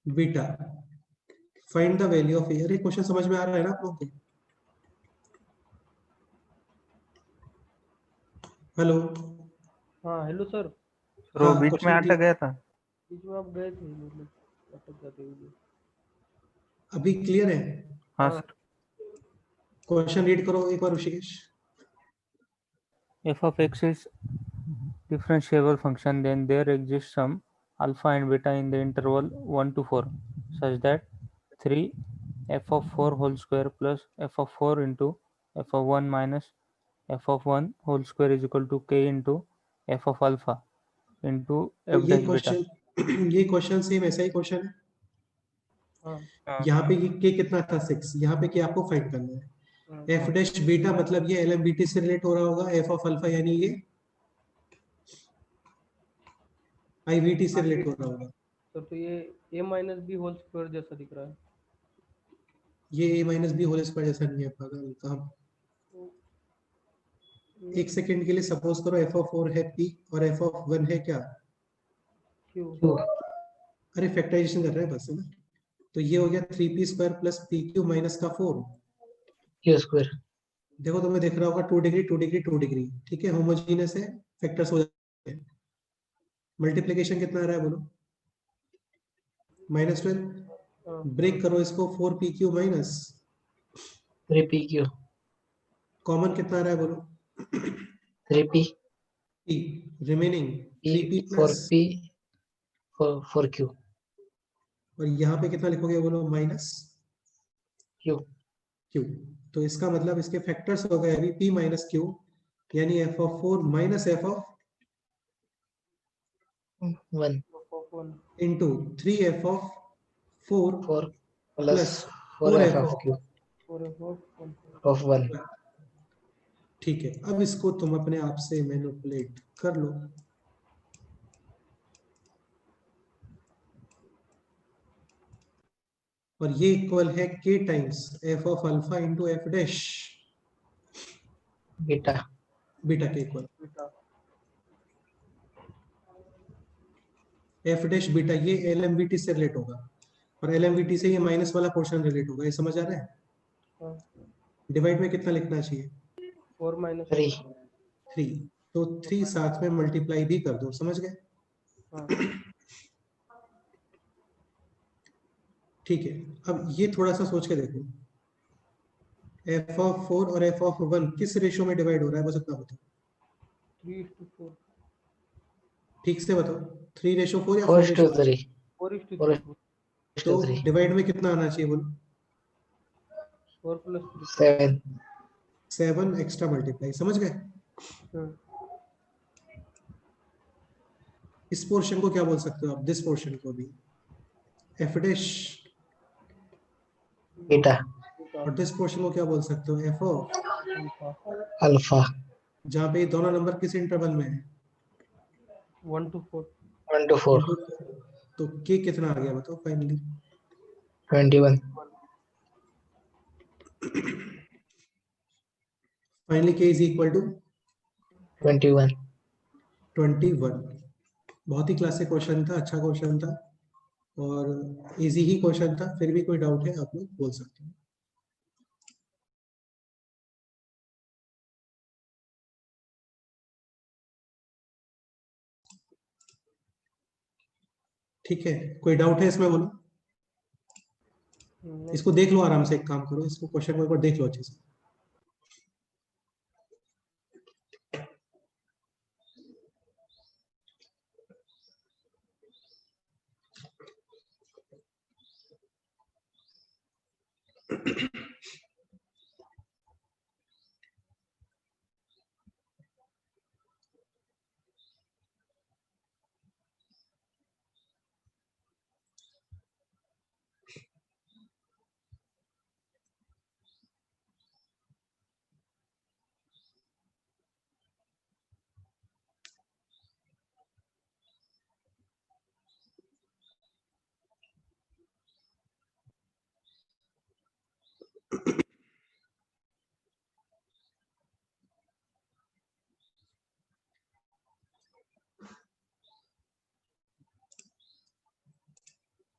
beta, find the value of A. अरे question समझ में आ रहा है ना आप लोगों को? Hello? हाँ हेलो सर। सर वो हाँ, बीच में क्वेश्चन अटक गया था। बीच में आप गए थे मतलब अटक जाते हुए। अभी क्लियर है? हाँ हाँ सर। क्वेश्चन रीड करो एक बार Rishikesh. f of x is differentiable function, then there exists some alpha and beta in the interval 1 to 4 such that 3 f of 4 whole square plus f of 4 into f of 1 minus f of 1 whole square is equal to k into f of alpha into तो f ये dash beta. Question ये question same ऐसा ही question है। हाँ यहाँ पे ये के कितना था 6, यहाँ पे के आपको फाइंड करना है। हाँ एफ डैश बीटा मतलब ये एलएमबीटी से रिलेट हो रहा होगा, एफ ऑफ अल्फा यानी ये आईवीटी से रिलेट हो रहा होगा। सर, तो ये a minus b whole square जैसा दिख रहा है। ये a minus b whole square जैसा नहीं है पागल कहाँ। एक सेकंड के लिए सपोज करो एफ ऑफ 4 है पी और एफ ऑफ 1 है क्या? क्यों? Q. अरे फैक्टराइजेशन कर रहे हैं बस, है ना? तो ये हो गया 3p square plus P Q minus का 4। Q square. देखो तुम्हें दिख रहा होगा 2 डिग्री 2 डिग्री 2 डिग्री, ठीक है, होमोजीनियस है, फैक्टर्स हो जाते हैं। मल्टीप्लिकेशन कितना आ रहा है बोलो? -12। हाँ ब्रेक करो इसको, 4pq माइनस 3PQ. कॉमन कितना आ रहा है बोलो? 3P. p remaining 3p P plus 4P 4Q. और यहाँ पे कितना लिखोगे बोलो? Minus Q. q। तो इसका मतलब इसके फैक्टर्स हो गए अभी p माइनस q, यानी f of 4 minus f of 1. Of 1 into 3f of 4 4 plus plus 4F 4f of of Q और f ऑफ 1। of 1. ठीक है, अब इसको तुम अपने आप से मैनिपुलेट कर लो। और ये इक्वल है k times f of alpha into F dash Beta. Beta के equal. Beta F dash beta ये एलएमबीटी से रिलेट होगा और एलएमबीटी से ये माइनस वाला पोर्शन रिलेट होगा, ये समझ आ रहा है? हाँ डिवाइड में कितना लिखना चाहिए? 4 माइनस 3. 3। तो 3 साथ में मल्टीप्लाई भी कर दो, समझ गए? हाँ ठीक है, अब ये थोड़ा सा सोच के देखो, एफ ऑफ 4 और एफ ऑफ 1 किस रेशियो में डिवाइड हो रहा है, बस इतना बताओ। 3:4 ठीक से बताओ, 3:4 या 4:3? 4:3. 4:3 तो 4:3. डिवाइड में कितना आना चाहिए बोलो? 4 प्लस 3। 7. 7 एक्स्ट्रा मल्टीप्लाई, समझ गए? इस पोर्शन को क्या बोल सकते हो आप? दिस पोर्शन को भी एफ डैश, Beta. और दिस पोर्शन को क्या बोल सकते हो? F of, alpha Alpha. जहाँ पे ये दोनों नंबर किस इंटरवल में है? 1 to 4। 1 to 4. तो के कितना आ गया बताओ फाइनली? 21. फाइनली के इज इक्वल टू 21. 21। बहुत ही क्लासिक क्वेश्चन था, अच्छा क्वेश्चन था और इजी ही क्वेश्चन था। फिर भी कोई डाउट है आप लोग बोल सकते हैं। ठीक है, कोई डाउट है इसमें बोलो। इसको देख लो आराम से, एक काम करो, इसको क्वेश्चन को एक बार देख लो अच्छे से।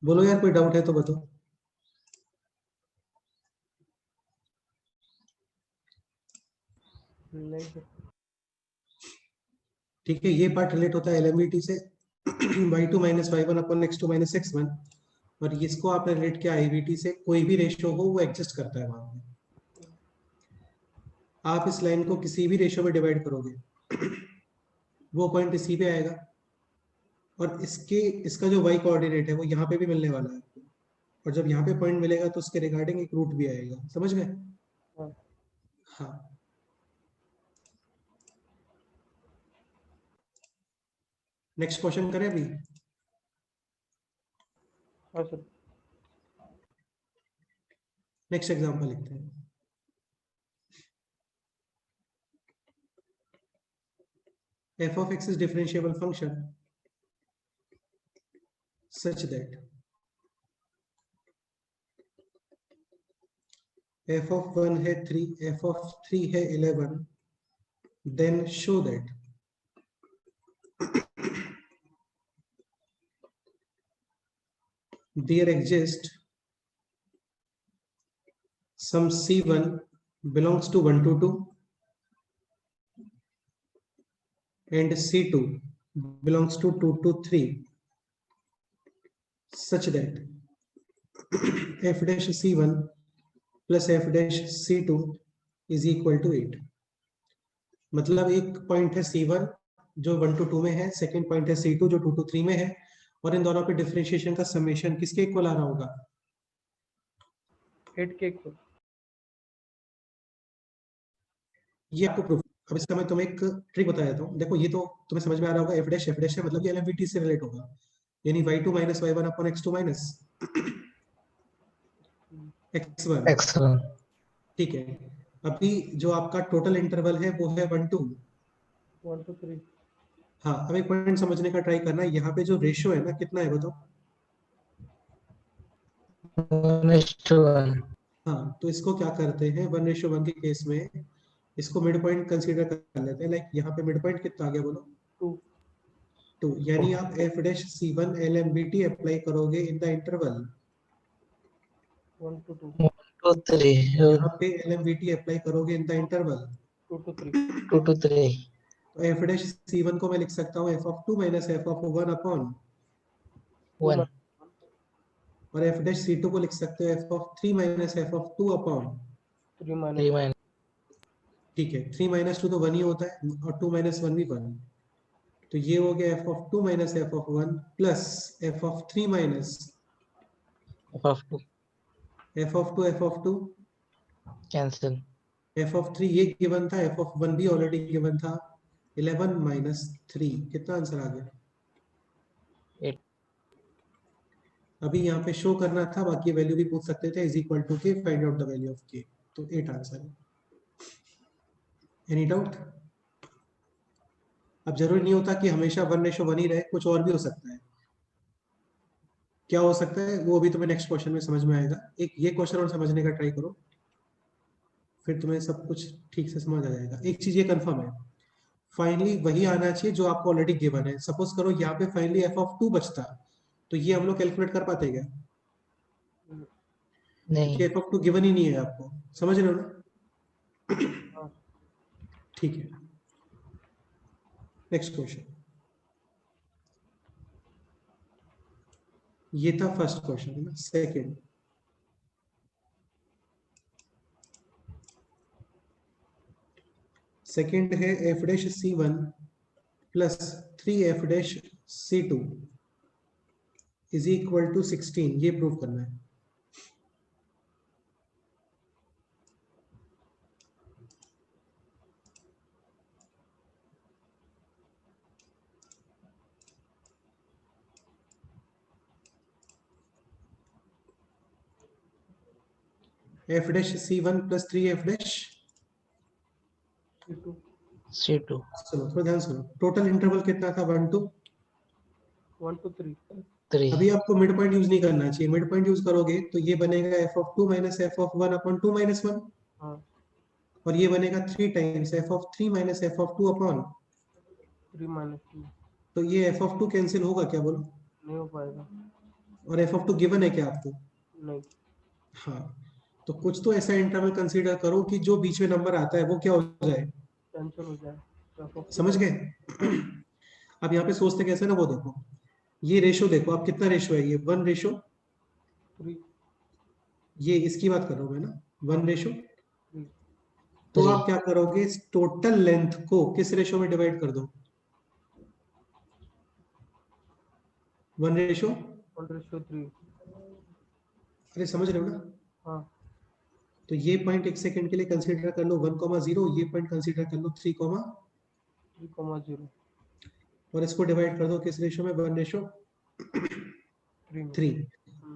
बोलो यार, कोई डाउट है तो बताओ। नहीं सर। ठीक है, ये पार्ट रिलेट होता है एलएमवीटी से y2 minus y1 upon x2 minus x1, और इसको आपने रिलेट किया आईवीटी से। कोई भी रेशियो हो वो एग्जिस्ट करता है वहां पे। आप इस लाइन को किसी भी रेशियो में डिवाइड करोगे वो पॉइंट इसी पे आएगा, और इसका जो y कोऑर्डिनेट है वो यहाँ पे भी मिलने वाला है आपको, और जब यहाँ पे पॉइंट मिलेगा तो उसके रिगार्डिंग एक रूट भी आएगा। समझ गए? हाँ हाँ। नेक्स्ट क्वेश्चन करें अभी। हाँ सर। नेक्स्ट एग्जांपल लिखते हैं। f of x is differentiable function such that f of 1 है 3, f of 3 है 11, then show that there exists some c1 belongs to 1 to 2 and c2 belongs to 2 to 3 such that f dash c1 plus f dash c2 is equal to 8। मतलब एक point है c1 जो 1 to 2 में है, second point है c2 जो 2 to 3 में है, और इन दोनों पे डिफरेंशिएशन का समेशन किसके इक्वल आ रहा होगा? 8 के इक्वल। ये आपको प्रूफ। अब इसका मैं तुम्हें एक ट्रिक बता देता हूँ। देखो ये तो तुम्हें समझ में आ रहा होगा, f डैश है मतलब ये एलएमवीटी से रिलेट होगा, यानी y2 minus y1 upon x2 minus x1। X1, ठीक है, अभी जो आपका टोटल इंटरवल है वो है 1 to 1 to 3। हाँ। अब एक पॉइंट समझने का ट्राई करना, यहाँ पे जो रेशियो है ना कितना है बताओ? 1:1. हाँ, तो इसको क्या करते हैं 1:1 के केस में इसको मिड पॉइंट कंसीडर कर लेते हैं। लाइक यहाँ पे मिड पॉइंट कितना आ गया बोलो? 2। 2, यानी आप f dash c1 LMBT apply करोगे in the interval 1 to 2। 1 to 3. यहाँ पे LMBT अप्लाई करोगे in the interval 2 to 3। 2 to 3. तो f डैश c1 को मैं लिख सकता हूँ f of 2 minus f of 1 upon, 1. और f डैश c2 को लिख सकते हो f of 3 minus f of 2 upon 3 3 minus minus. ठीक है, 3 माइनस 2 तो 1 ही होता है, और 2 माइनस 1 भी 1, तो ये हो गया f of 2 minus f of 1 plus f of 3 minus F of 2. f of 2 f of 2 Cancel. f of 3 ये गिवन था, f of 1 भी ऑलरेडी गिवन था। 11 माइनस 3 कितना आंसर आ गया? 8. अभी यहाँ पे शो करना था, बाकी वैल्यू भी पूछ सकते थे, इज इक्वल टू के find out the value of के, तो 8 आंसर है। Any doubt? अब जरूरी नहीं होता कि हमेशा 1:1 ही रहे, कुछ और भी हो सकता है। क्या हो सकता है वो अभी तुम्हें नेक्स्ट क्वेश्चन में समझ में आएगा। एक ये क्वेश्चन और समझने का ट्राई करो, फिर तुम्हें सब कुछ ठीक से समझ आ जाएगा। एक चीज ये कंफर्म है, फाइनली वही आना चाहिए जो आपको ऑलरेडी गिवन है। सपोज करो यहाँ पे फाइनली f of 2 बचता, तो ये हम लोग कैलकुलेट कर पाते क्या? नहीं. क्योंकि f of 2 गिवन ही नहीं है आपको, समझ रहे हो ना? ठीक है, नेक्स्ट क्वेश्चन। ये था फर्स्ट क्वेश्चन है ना। सेकेंड, सेकेंड है f dash c1 plus 3f dash c2 is equal to 16, ये प्रूव करना है। f dash c1 plus 3f dash C2। C2. सुनो थोड़ा ध्यान सुनो, टोटल इंटरवल कितना था? 1 to 1 to 3। 3. अभी आपको मिड पॉइंट यूज नहीं करना चाहिए, मिड पॉइंट यूज करोगे तो ये बनेगा f of 2 minus f of 1 upon 2 minus 1, हाँ और ये बनेगा 3 times f of 3 minus f of 2 upon, 3 minus 2 तो ये f of 2 कैंसिल होगा क्या बोलो? नहीं हो पाएगा। और एफ ऑफ टू गिवन है क्या आपको? नहीं, हाँ, तो कुछ तो ऐसा इंटरवल कंसीडर करो कि जो बीच में नंबर आता है वो क्या हो जाए, कैंसिल हो जाए। f of समझ गए? अब यहाँ पे सोचते कैसे ना, वो देखो ये रेशो देखो, आप कितना रेशो है, ये 1:3, 3 ये इसकी बात कर रहा हूँ मैं ना, 1:3। 3 तो 3 आप क्या करोगे, इस टोटल लेंथ को किस रेशो में डिवाइड कर दो, 1:3। 1:3। अरे समझ रहे हो ना? हाँ, तो ये पॉइंट एक सेकंड के लिए कंसीडर कर लो 1,0, ये पॉइंट कंसीडर कर लो 3, 3,0 और इसको डिवाइड कर दो किस रेशो में, 1:3। 3 में।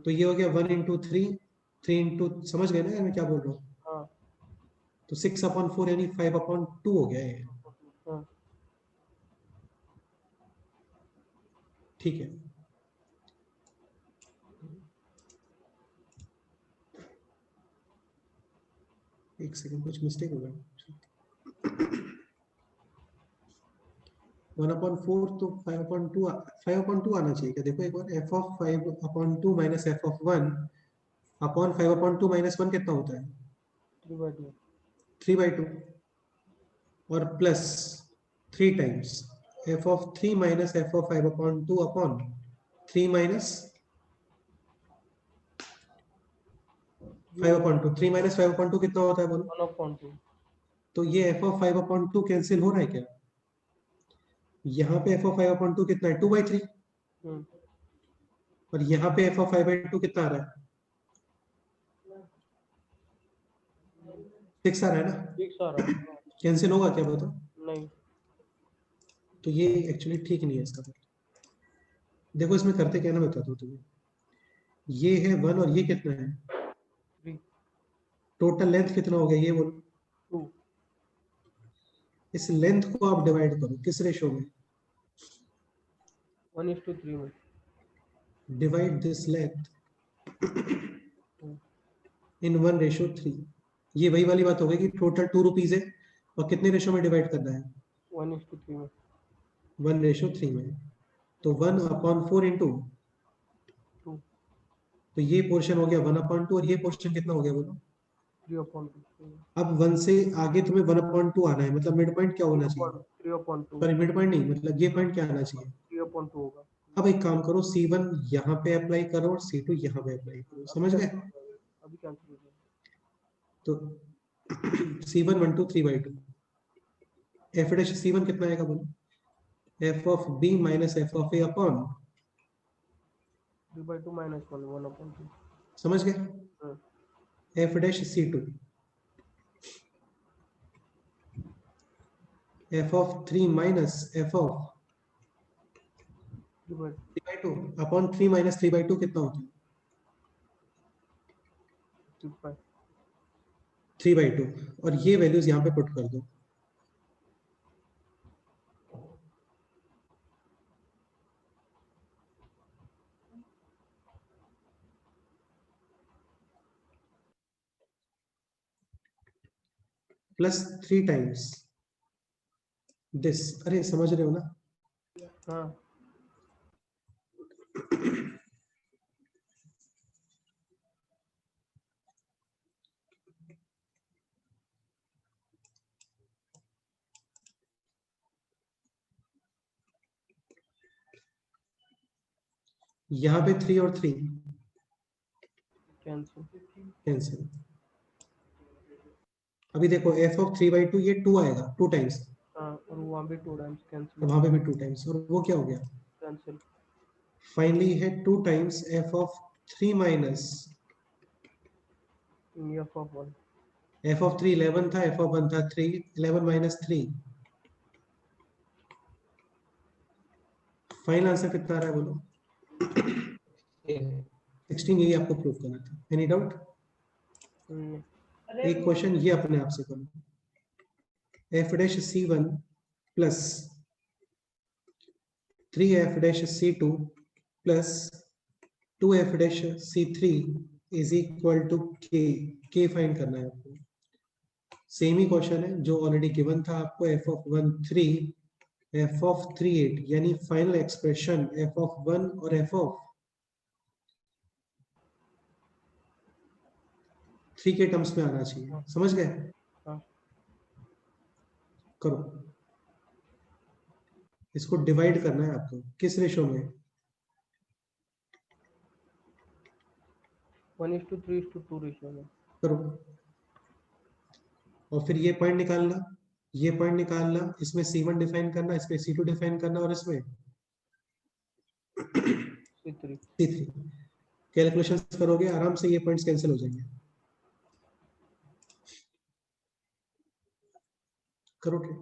तो ये हो गया 1 × 3, 3 × समझ गए ना मैं क्या बोल रहा हूँ? हाँ, तो 6/4 यानी 5/2 हो गया ये, हाँ, ठीक है। एक सेकंड, कुछ मिस्टेक हो गया। 1/4 तो 5/2 आना चाहिए क्या? देखो एक बार, f of 5/2 minus f of 1 upon 5/2 minus 1 कितना होता है? 3/2। 3/2, और plus 3 times f of 3 minus f of 5/2 upon 3 minus 5/2, 3 minus 5/2 कितना होता है बोलो? 1/2। तो ये f ऑफ 5/2 कैंसिल हो रहा है क्या? यहाँ पे f ऑफ 5/2 कितना है, 2/3, हम्म, और यहाँ पे f ऑफ 5/2 कितना आ रहा है, 6 आ रहा है ना? 6 आ रहा है। कैंसिल होगा क्या बताओ? नहीं, तो ये एक्चुअली ठीक नहीं है इसका। देखो इसमें करते क्या ना, बताता हूँ तुम्हें। ये है 1 और ये कितना है, 3 टोटल लेंथ कितना हो गया ये बोलो? 2 इस लेंथ को आप डिवाइड करो किस रेशो में, 1:3 में। Divide this length in 1:3। ये वही वाली बात हो गई कि टोटल 2 रुपीज है और कितने रेशो में डिवाइड करना है, 1:3 में। 1:3 में। तो 1/4 इंटू, 2 तो ये पोर्शन हो गया 1/2 और ये पोर्शन कितना हो गया बोलो? 3/2। अब 1 से आगे तुम्हें 1/2 आना है, मतलब मिड पॉइंट क्या होना चाहिए, 3/2। सॉरी मिड पॉइंट नहीं, मतलब ये पॉइंट क्या आना चाहिए? 3/2 होगा। अब एक काम करो, C1 यहाँ पे अप्लाई करो और C2 यहाँ पे अप्लाई करो, समझ गए? अभी कैंसिल हो जाएगा। तो C1 1 2 3/2, f डैश C1 कितना आएगा बोलो? f of b minus f of a upon, 3/2 - 1 1/2। समझ गए? हाँ, f dash C2 f of 3 minus f of 3/2 upon 3 minus 3/2 कितना होता है? 3/5। 3/2, और ये वैल्यूज यहाँ पे पुट कर दो। प्लस 3 टाइम्स दिस, अरे समझ रहे हो ना? हाँ, यहाँ पे 3 और 3 कैंसिल। कैंसिल। अभी देखो f ऑफ 3/2 ये 2 आएगा 2 टाइम्स, हाँ, और वहाँ भी 2 टाइम्स और कैंसिल। वहां पे भी 2 टाइम्स, और वो क्या हो गया? कैंसिल। फाइनली है 2 times f of 3 minus f of 1। f of 3 11 था, f ऑफ 1 था 3, 11 माइनस 3। फाइनल आंसर कितना आ रहा है बोलो? 16। यही आपको प्रूव करना था। Any doubt? एक क्वेश्चन ये अपने आप से करो, f dash C1 plus 3f dash C2 plus 2f dash C3 is equal to k find करना है आपको। सेम ही क्वेश्चन है जो ऑलरेडी गिवन था आपको, f ऑफ 1 3, f ऑफ 3 8, यानी फाइनल एक्सप्रेशन f ऑफ 1 और f ऑफ 3 के टर्म्स में आना चाहिए, हाँ। समझ गए? हाँ। करो, इसको डिवाइड करना है आपको, किस रेशो में? 1:3:2 रेशियो में। करो, और फिर ये पॉइंट निकालना, ये पॉइंट निकालना, इसमें C1 डिफाइन करना, इसमें C2 डिफाइन करना, और इसमें C3। C3। कैलकुलेशंस करोगे आराम से, ये पॉइंट्स कैंसिल हो जाएंगे। करो क्या?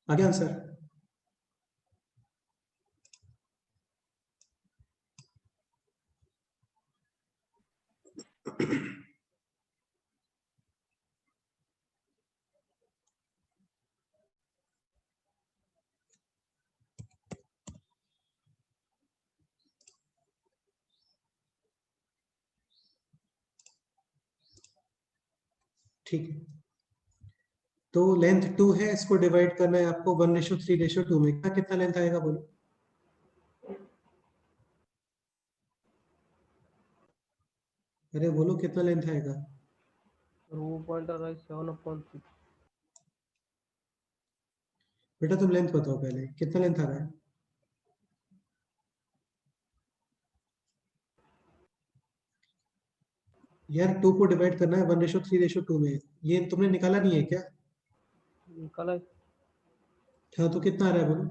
आ गया आंसर? ठीक है, तो लेंथ 2 है, इसको डिवाइड करना है आपको 1:3:2 में। क्या कितना लेंथ आएगा बोलो? अरे बोलो कितना लेंथ आएगा? और वो पॉइंट आ रहा है 7/6। बेटा तुम लेंथ बताओ पहले, कितना लेंथ आ रहा है? यार 2 को डिवाइड करना है 1:3:2 में, ये तुमने निकाला नहीं है क्या? निकाला है। हाँ, तो कितना आ रहा है बोलो?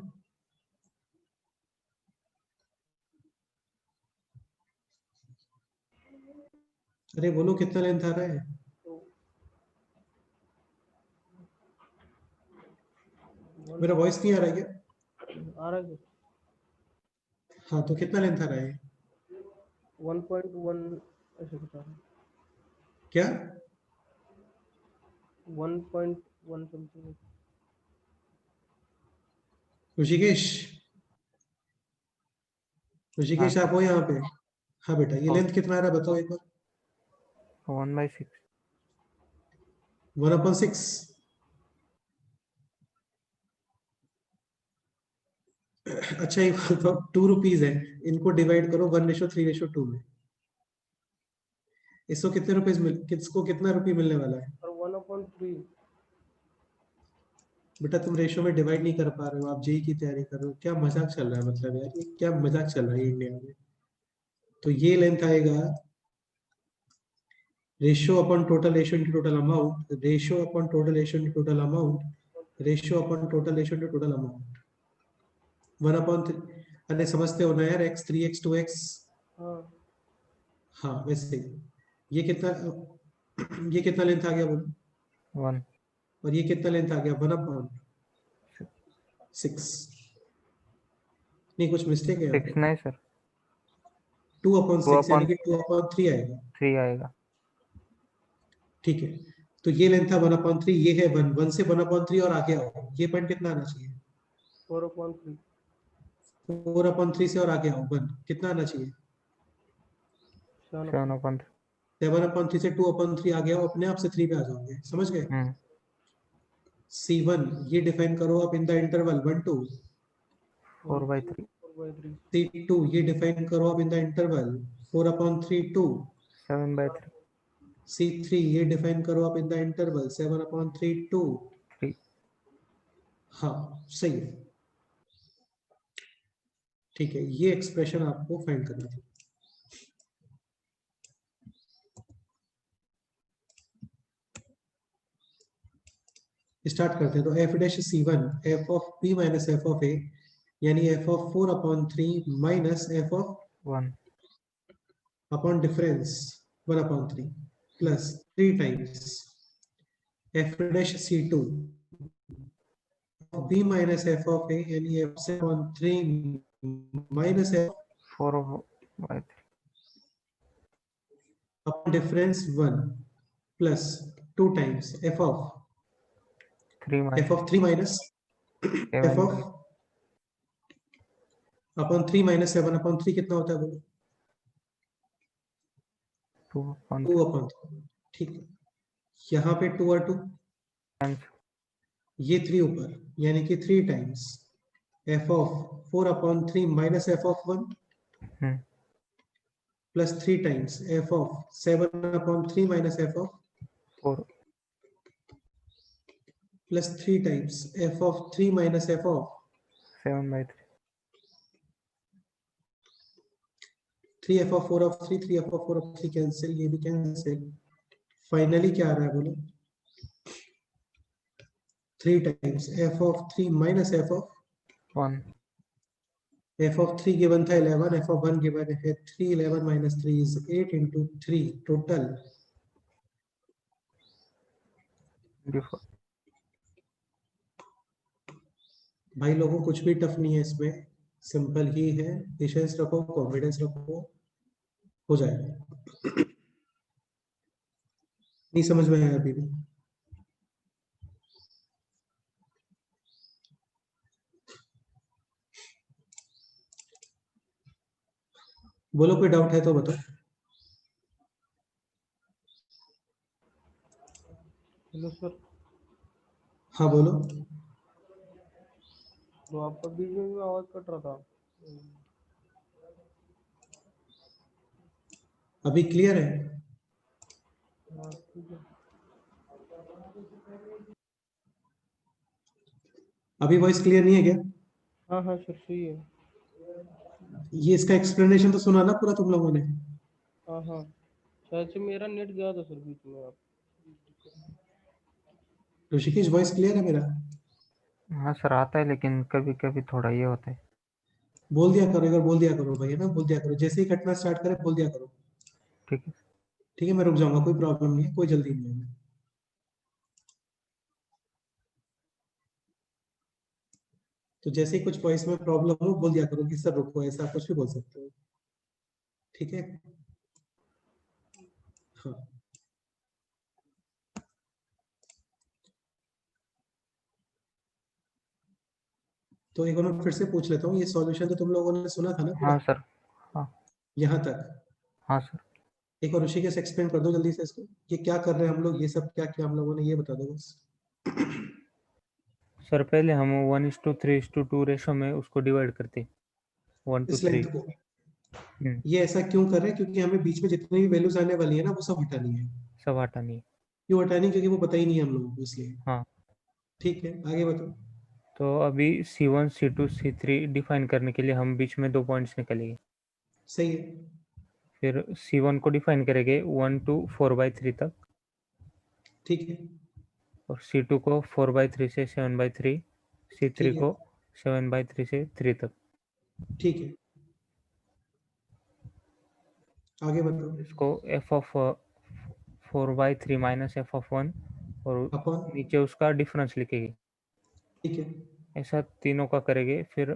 अरे बोलो कितना लेंथ आ रहा है? तो मेरा वॉइस नहीं आ रहा है क्या? आ रहा है हाँ, तो कितना लेंथ आ रहा है? 1.1 ऐसे कुछ आ रहा है। क्या? 1.1 समथिंग। ऋषिकेश, ऋषिकेश आप हो यहाँ पे? हाँ बेटा, ये हाँ। लेंथ कितना आ रहा है बताओ एक बार। 1/6। 1/6। अच्छा, ये 2 रुपीज है, इनको डिवाइड करो 1:3:2 में। इसको कितने रुपीज किसको कितना रुपये मिलने वाला है? और 1/3 बेटा तुम रेशो में डिवाइड नहीं कर पा रहे हो, आप जेई की तैयारी कर रहे हो, क्या मजाक चल रहा है मतलब यार, ये क्या मजाक चल रहा है इंडिया में। तो ये लेंथ आएगा ratio upon total ratio into total amount, ratio upon total ratio into total amount, ratio upon total ratio into total amount 1/3। अरे समझते हो ना यार, x 3x 2x। हाँ हाँ वैसे ही। ये कितना लेंथ आ गया बोलो, 1 और ये कितना लेंथ आ गया 1/6। नहीं कुछ मिस्टेक है यहाँ 6 पे, नहीं सर 2/6 यानी कि 2/3 आएगा। 3 आएगा। ठीक है, तो ये लेंथ था 1/3, ये है 1 से 1/3 और आगे आओ, ये पॉइंट कितना आना चाहिए 4/3 4/3 से और आगे आओ 1 कितना आना चाहिए 7/3 7/3 से 2/3 आ गया, अपने आप से 3 पे आ जाओगे, समझ गए। C1 ये डिफाइन करो आप इन द इंटरवल 1 2। 4/3 4/3 C2 ये डिफाइन करो आप इन द इंटरवल 4/3 2। 7/3 C3 ये डिफाइन करो आप इन द इंटरवल 7/3 2। 3 हाँ सही है, ठीक है, ये एक्सप्रेशन आपको फाइंड करना था। स्टार्ट करते हैं, तो f dash C1 f of p minus f of a यानी f of 4/3 minus f of 1 upon difference 1/3 plus 3 times f dash C2 b minus f of a यानी f 3 minus f 4/3 upon difference 1 plus 2 times f of 3 3 minus f of upon 3 minus 7/3 कितना होता है बोलो 2/3। ठीक है, यहाँ पे 2 और 2 ये 3 ऊपर यानी कि 3 times f of 4/3 minus f of 1 plus 3 times f of 7/3 minus f of 4 plus 3 times f of 3 minus f of 7/3 3f of 4 of 3 3f of 4 of 3 cancel, ये भी कैंसिल। फाइनली क्या आ रहा है बोलो 3 times f of 3 minus f of 1 f of 3 given था 11, f of 1 given है 3, 11 minus 3 is 8 into 3 total 24 भाई लोगों कुछ भी टफ नहीं है इसमें, सिंपल ही है, पेशेंस रखो, कॉन्फिडेंस रखो, हो जाएगा। नहीं समझ में आया अभी भी? बोलो कोई डाउट है तो बताओ। हेलो सर, हाँ बोलो। तो आपका बीच में भी आवाज कट रहा था। अभी क्लियर है? हाँ ठीक है। अभी वॉइस क्लियर नहीं है क्या? हाँ हाँ सर सही है। ये इसका एक्सप्लेनेशन तो सुना ना पूरा तुम लोगों ने? हाँ हाँ शायद से मेरा नेट गया था सर बीच में। आप ऋषिकेश वॉइस क्लियर है मेरा? हाँ सर आता है लेकिन कभी कभी थोड़ा ये होता है। बोल दिया करो, एक बार बोल दिया करो भाई, है ना, बोल दिया करो, जैसे ही कटना स्टार्ट करे बोल दिया करो। ठीक है ठीक है, मैं रुक जाऊंगा, कोई प्रॉब्लम नहीं है, कोई जल्दी नहीं है। तो जैसे ही कुछ वॉइस में प्रॉब्लम हो बोल दिया करो कि सर रुको, ऐसा कुछ भी बोल सकते हो। ठीक है, हाँ। तो एक बार मैं फिर से पूछ लेता हूँ, ये सॉल्यूशन तो तुम लोगों ने सुना था ना पूरा हाँ सर हाँ यहाँ तक? हाँ सर एक बार ऋषिकेश एक्सप्लेन कर दो जल्दी से इसको, ये क्या कर रहे हैं हम लोग, ये सब क्या किया हम लोगों ने, ये बता दो बस। सर पहले हम 1:3:2 रेशो में उसको डिवाइड करते 1 to इस 3 लेंथ को ये ऐसा क्यों कर रहे हैं, क्योंकि हमें बीच में जितनी भी वैल्यूज आने वाली है ना वो सब हटानी है। सब हटानी है। क्यों हटानी? क्योंकि वो पता ही नहीं है हम लोगों को, इसलिए। हाँ ठीक है, आगे बताओ। तो अभी C1 C2 C3 डिफाइन करने के लिए हम बीच में 2 पॉइंट्स निकालेंगे। सही है, फिर C1 को डिफाइन करेंगे 1 to 4/3 तक, ठीक है, और C2 को 4/3 से 7/3, C3 ठीक है, को 7/3 से 3 तक। ठीक है, आगे बताओ। इसको f of 4/3 minus f of 1 और अपॉन, नीचे उसका डिफरेंस लिखेंगे। ठीक है, ऐसा तीनों का करेंगे, फिर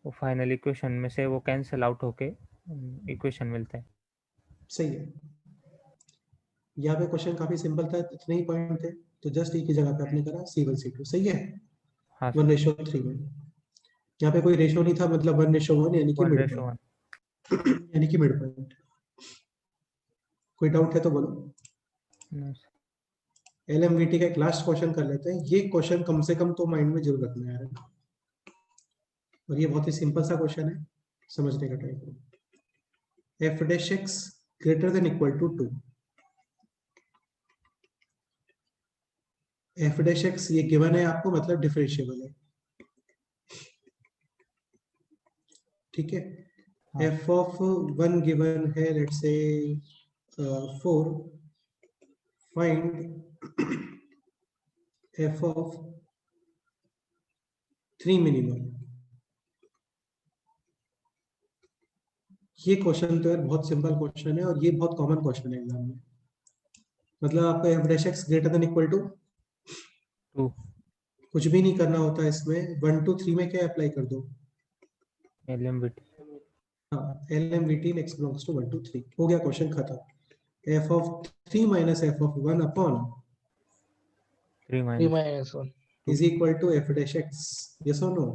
वो फाइनल इक्वेशन में से वो कैंसिल आउट होके इक्वेशन मिलता है। सही है। यहाँ पे क्वेश्चन काफी सिंपल था, इतने ही पॉइंट थे, तो जस्ट एक ही जगह पे आपने करा C1 C2, सही है, हाँ 1:3 में। यहाँ पे कोई रेशो नहीं था, मतलब 1:1 यानी कि मिड 1:1। पॉइंट, यानी कि मिड पॉइंट। कोई डाउट है तो बोलो। LMVT का एक लास्ट क्वेश्चन कर लेते हैं। ये क्वेश्चन कम से कम तो माइंड में जरूर रखना है यार, और ये बहुत ही सिंपल सा क्वेश्चन है, समझने का ट्राई करो। f dash x greater than equal to 2, f dash x ये गिवन है आपको, मतलब डिफरेंशिएबल है, ठीक है। हाँ। f of 1 गिवन है, let's say 4, find f of 3 minimum. ये क्वेश्चन तो यार बहुत सिंपल क्वेश्चन है, और ये बहुत कॉमन क्वेश्चन है एग्जाम में। मतलब आपको f dash x greater than equal to 2 कुछ भी नहीं करना होता इसमें, 1 to 3 में क्या अप्लाई कर दो, LMVT। हाँ, LMVT x belongs to 1 to 3, हो गया क्वेश्चन खत्म। f of 3 minus f of 1 upon 3 3 minus minus 1. is equal to f dash x, yes or no?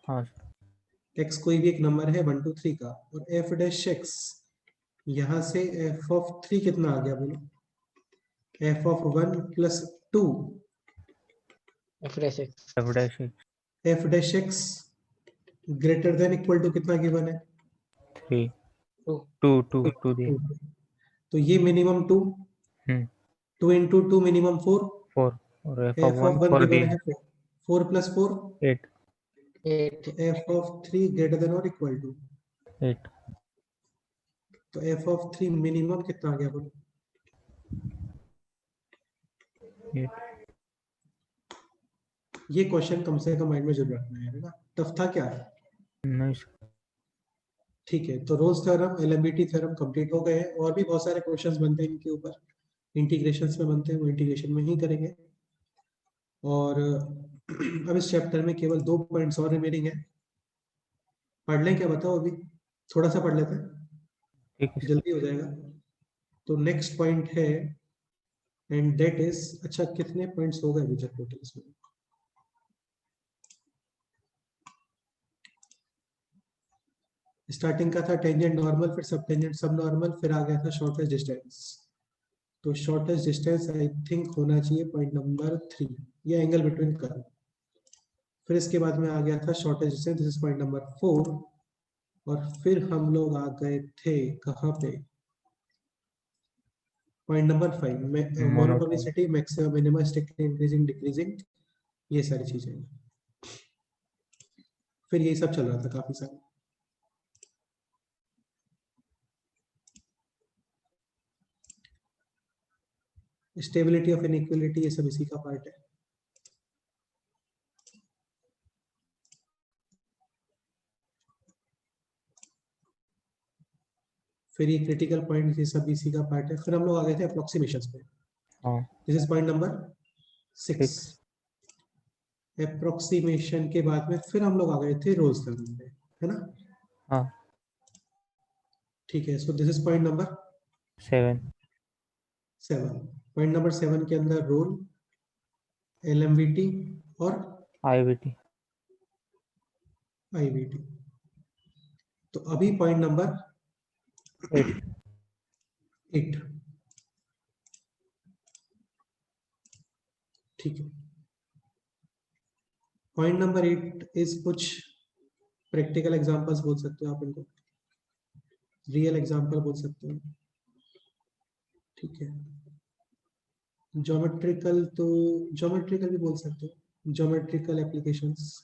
हाँ x कोई भी एक नंबर है 1 to 3 का, और f dash x यहाँ से f of 3 कितना आ गया बोलो, f of 1 plus 2, F dash x. f dash x f dash x greater than equal to कितना गिवन है, 3 2. 2 दिए। 2, तो ये मिनिमम 2, 2 into 2 मिनिमम 4, 4 और f f of 1 of 1 4 given दिए। है 4, 4 plus 4, 8 तो 8. f of 3 greater than or equal to, 8 तो f of 3 मिनिमम कितना आ गया बोलो, 8। ये क्वेश्चन कम से कम माइंड में जरूर रखना है ना। टफ था क्या? नहीं ठीक है, तो Rolle's theorem, LMVT theorem complete हो गए हैं, और भी बहुत सारे क्वेश्चंस बनते हैं इनके ऊपर, इंटीग्रेशंस में बनते हैं, वो इंटीग्रेशन में ही करेंगे। और अब इस चैप्टर में केवल 2 पॉइंट्स और रिमेनिंग है, पढ़ लें क्या, बताओ, अभी थोड़ा सा पढ़ लेते हैं, ठीक है। जल्दी हो जाएगा। तो नेक्स्ट पॉइंट है, एंड दैट इज, अच्छा कितने पॉइंट्स हो गए अभी तक टोटल इसमें, स्टार्टिंग का था टेंजेंट नॉर्मल, फिर सब टेंजेंट सब नॉर्मल, फिर आ गया था शॉर्टेस्ट डिस्टेंस। तो शॉर्टेस्ट डिस्टेंस आई थिंक होना चाहिए पॉइंट नंबर 3, ये एंगल बिटवीन कर्व। फिर इसके बाद में आ गया था shortest distance, this is point number 4, और फिर हम लोग आ गए थे कहाँ पे, पॉइंट नंबर 5 में, monotonicity, maximum minimum, strictly increasing decreasing, ये सारी चीजें। फिर यही सब चल रहा था काफी सारा। स्टेबिलिटी ऑफ इनइक्वालिटी, ये सब इसी का पार्ट है। फिर ये क्रिटिकल पॉइंट, ये सब इसी का पार्ट है। फिर हम लोग आ गए थे अप्रोक्सीमेशंस पे, हाँ this is point number 6। 6। Approximation के बाद में फिर हम लोग आ गए थे रोल्स थ्योरम पे, है ना? हाँ ठीक है, so this is point number 7। 7। Point number 7 के अंदर रोल, LMVT और IVT। IVT। तो अभी पॉइंट नंबर 8, ठीक है। पॉइंट नंबर 8 इज कुछ प्रैक्टिकल एग्जांपल्स बोल सकते हो आप इनको, रियल एग्जांपल बोल सकते हो, ठीक है। ज्योमेट्रिकल, तो ज्योमेट्रिकल भी बोल सकते हो, ज्योमेट्रिकल एप्लीकेशंस।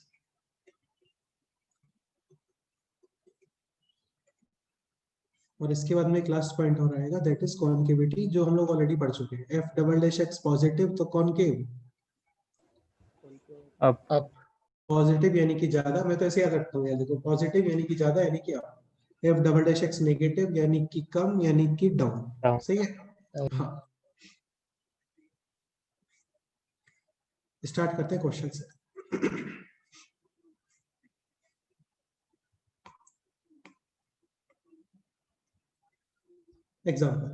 और इसके बाद में एक लास्ट पॉइंट और आएगा, दैट इज कॉन्केविटी, जो हम लोग ऑलरेडी पढ़ चुके हैं। F double dash x positive तो कॉन्केव, अप। up, पॉजिटिव यानी कि ज्यादा, मैं तो ऐसे याद रखता हूँ यार, देखो पॉजिटिव यानी कि ज्यादा यानी कि up, F double dash x negative यानी कि कम यानी कि डाउन। Down. सही है। down. हाँ, स्टार्ट करते हैं क्वेश्चन से। एग्जाम्पल,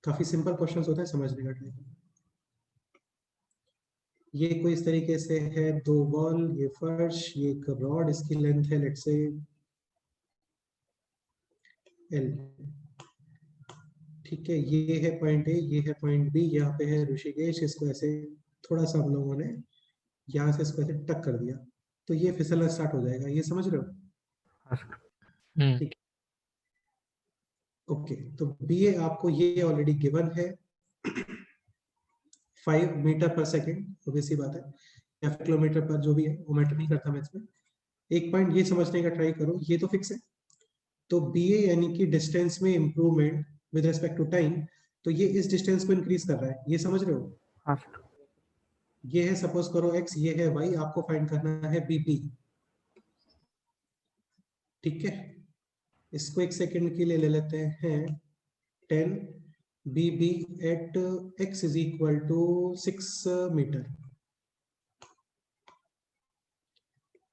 काफी सिंपल क्वेश्चंस होते हैं, समझने का ट्राई करो। ये कोई इस तरीके से है, दो बॉल, ये फर्श, ये एक रॉड, इसकी लेंथ है लेट्स से एल। ठीक है, ये है पॉइंट ए, ये है पॉइंट बी, यहाँ पे है ऋषिकेश, इसको ऐसे थोड़ा सा हम लोगों ने यहाँ से इसको ऐसे टक कर दिया, तो ये फिसलना स्टार्ट हो जाएगा, ये समझ रहे हो? Hmm. ठीक, ओके। तो बी ए आपको ये ऑलरेडी गिवन है, 5 मीटर पर सेकेंड, obvious सी बात है, या फिर किलोमीटर पर, जो भी है वो मैटर नहीं करता मैथ्स में। एक पॉइंट ये समझने का ट्राई करो, ये तो फिक्स है, तो बी ए यानी कि डिस्टेंस में improvement with respect to time, तो ये इस डिस्टेंस को इंक्रीज कर रहा है, ये समझ रहे हो? हाँ सर। ये है सपोज करो x, ये है y, आपको फाइंड करना है bp। ठीक है, इसको एक सेकंड के लिए ले लेते हैं 10 bb at x is equal to 6 metre.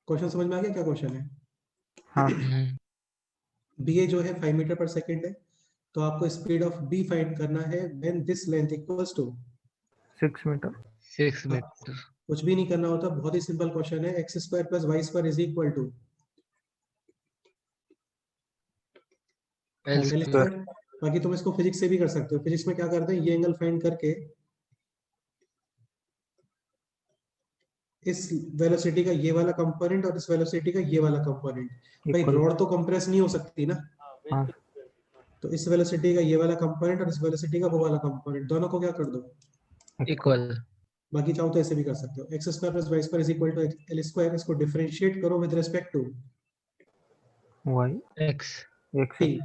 Question समझ में आ गया क्या क्वेश्चन है? हाँ Hmm. ba जो है 5 मीटर पर सेकंड है, तो आपको स्पीड ऑफ b फाइंड करना है when this length equals to, 6 metre. 6 meter. कुछ भी नहीं करना होता, बहुत ही सिंपल क्वेश्चन है, x square plus Y square is equal to L l square. Square. बाकी तुम इसको फिजिक्स से भी कर सकते हो, फिजिक्स में क्या करते हैं, ये एंगल फाइंड करके इस वेलोसिटी का ये वाला कंपोनेंट और इस वेलोसिटी का ये वाला कंपोनेंट, भाई इक्वल। रॉड तो कंप्रेस नहीं हो सकती ना, हाँ तो इस वेलोसिटी का ये वाला कंपोनेंट और इस वेलोसिटी का वो वाला कंपोनेंट, दोनों को क्या कर दो, Equal. बाकी चाहो तो ऐसे भी कर सकते हो, X square plus Y square is equal to L square, इसको डिफरेंशिएट करो with respect to Y X. X T,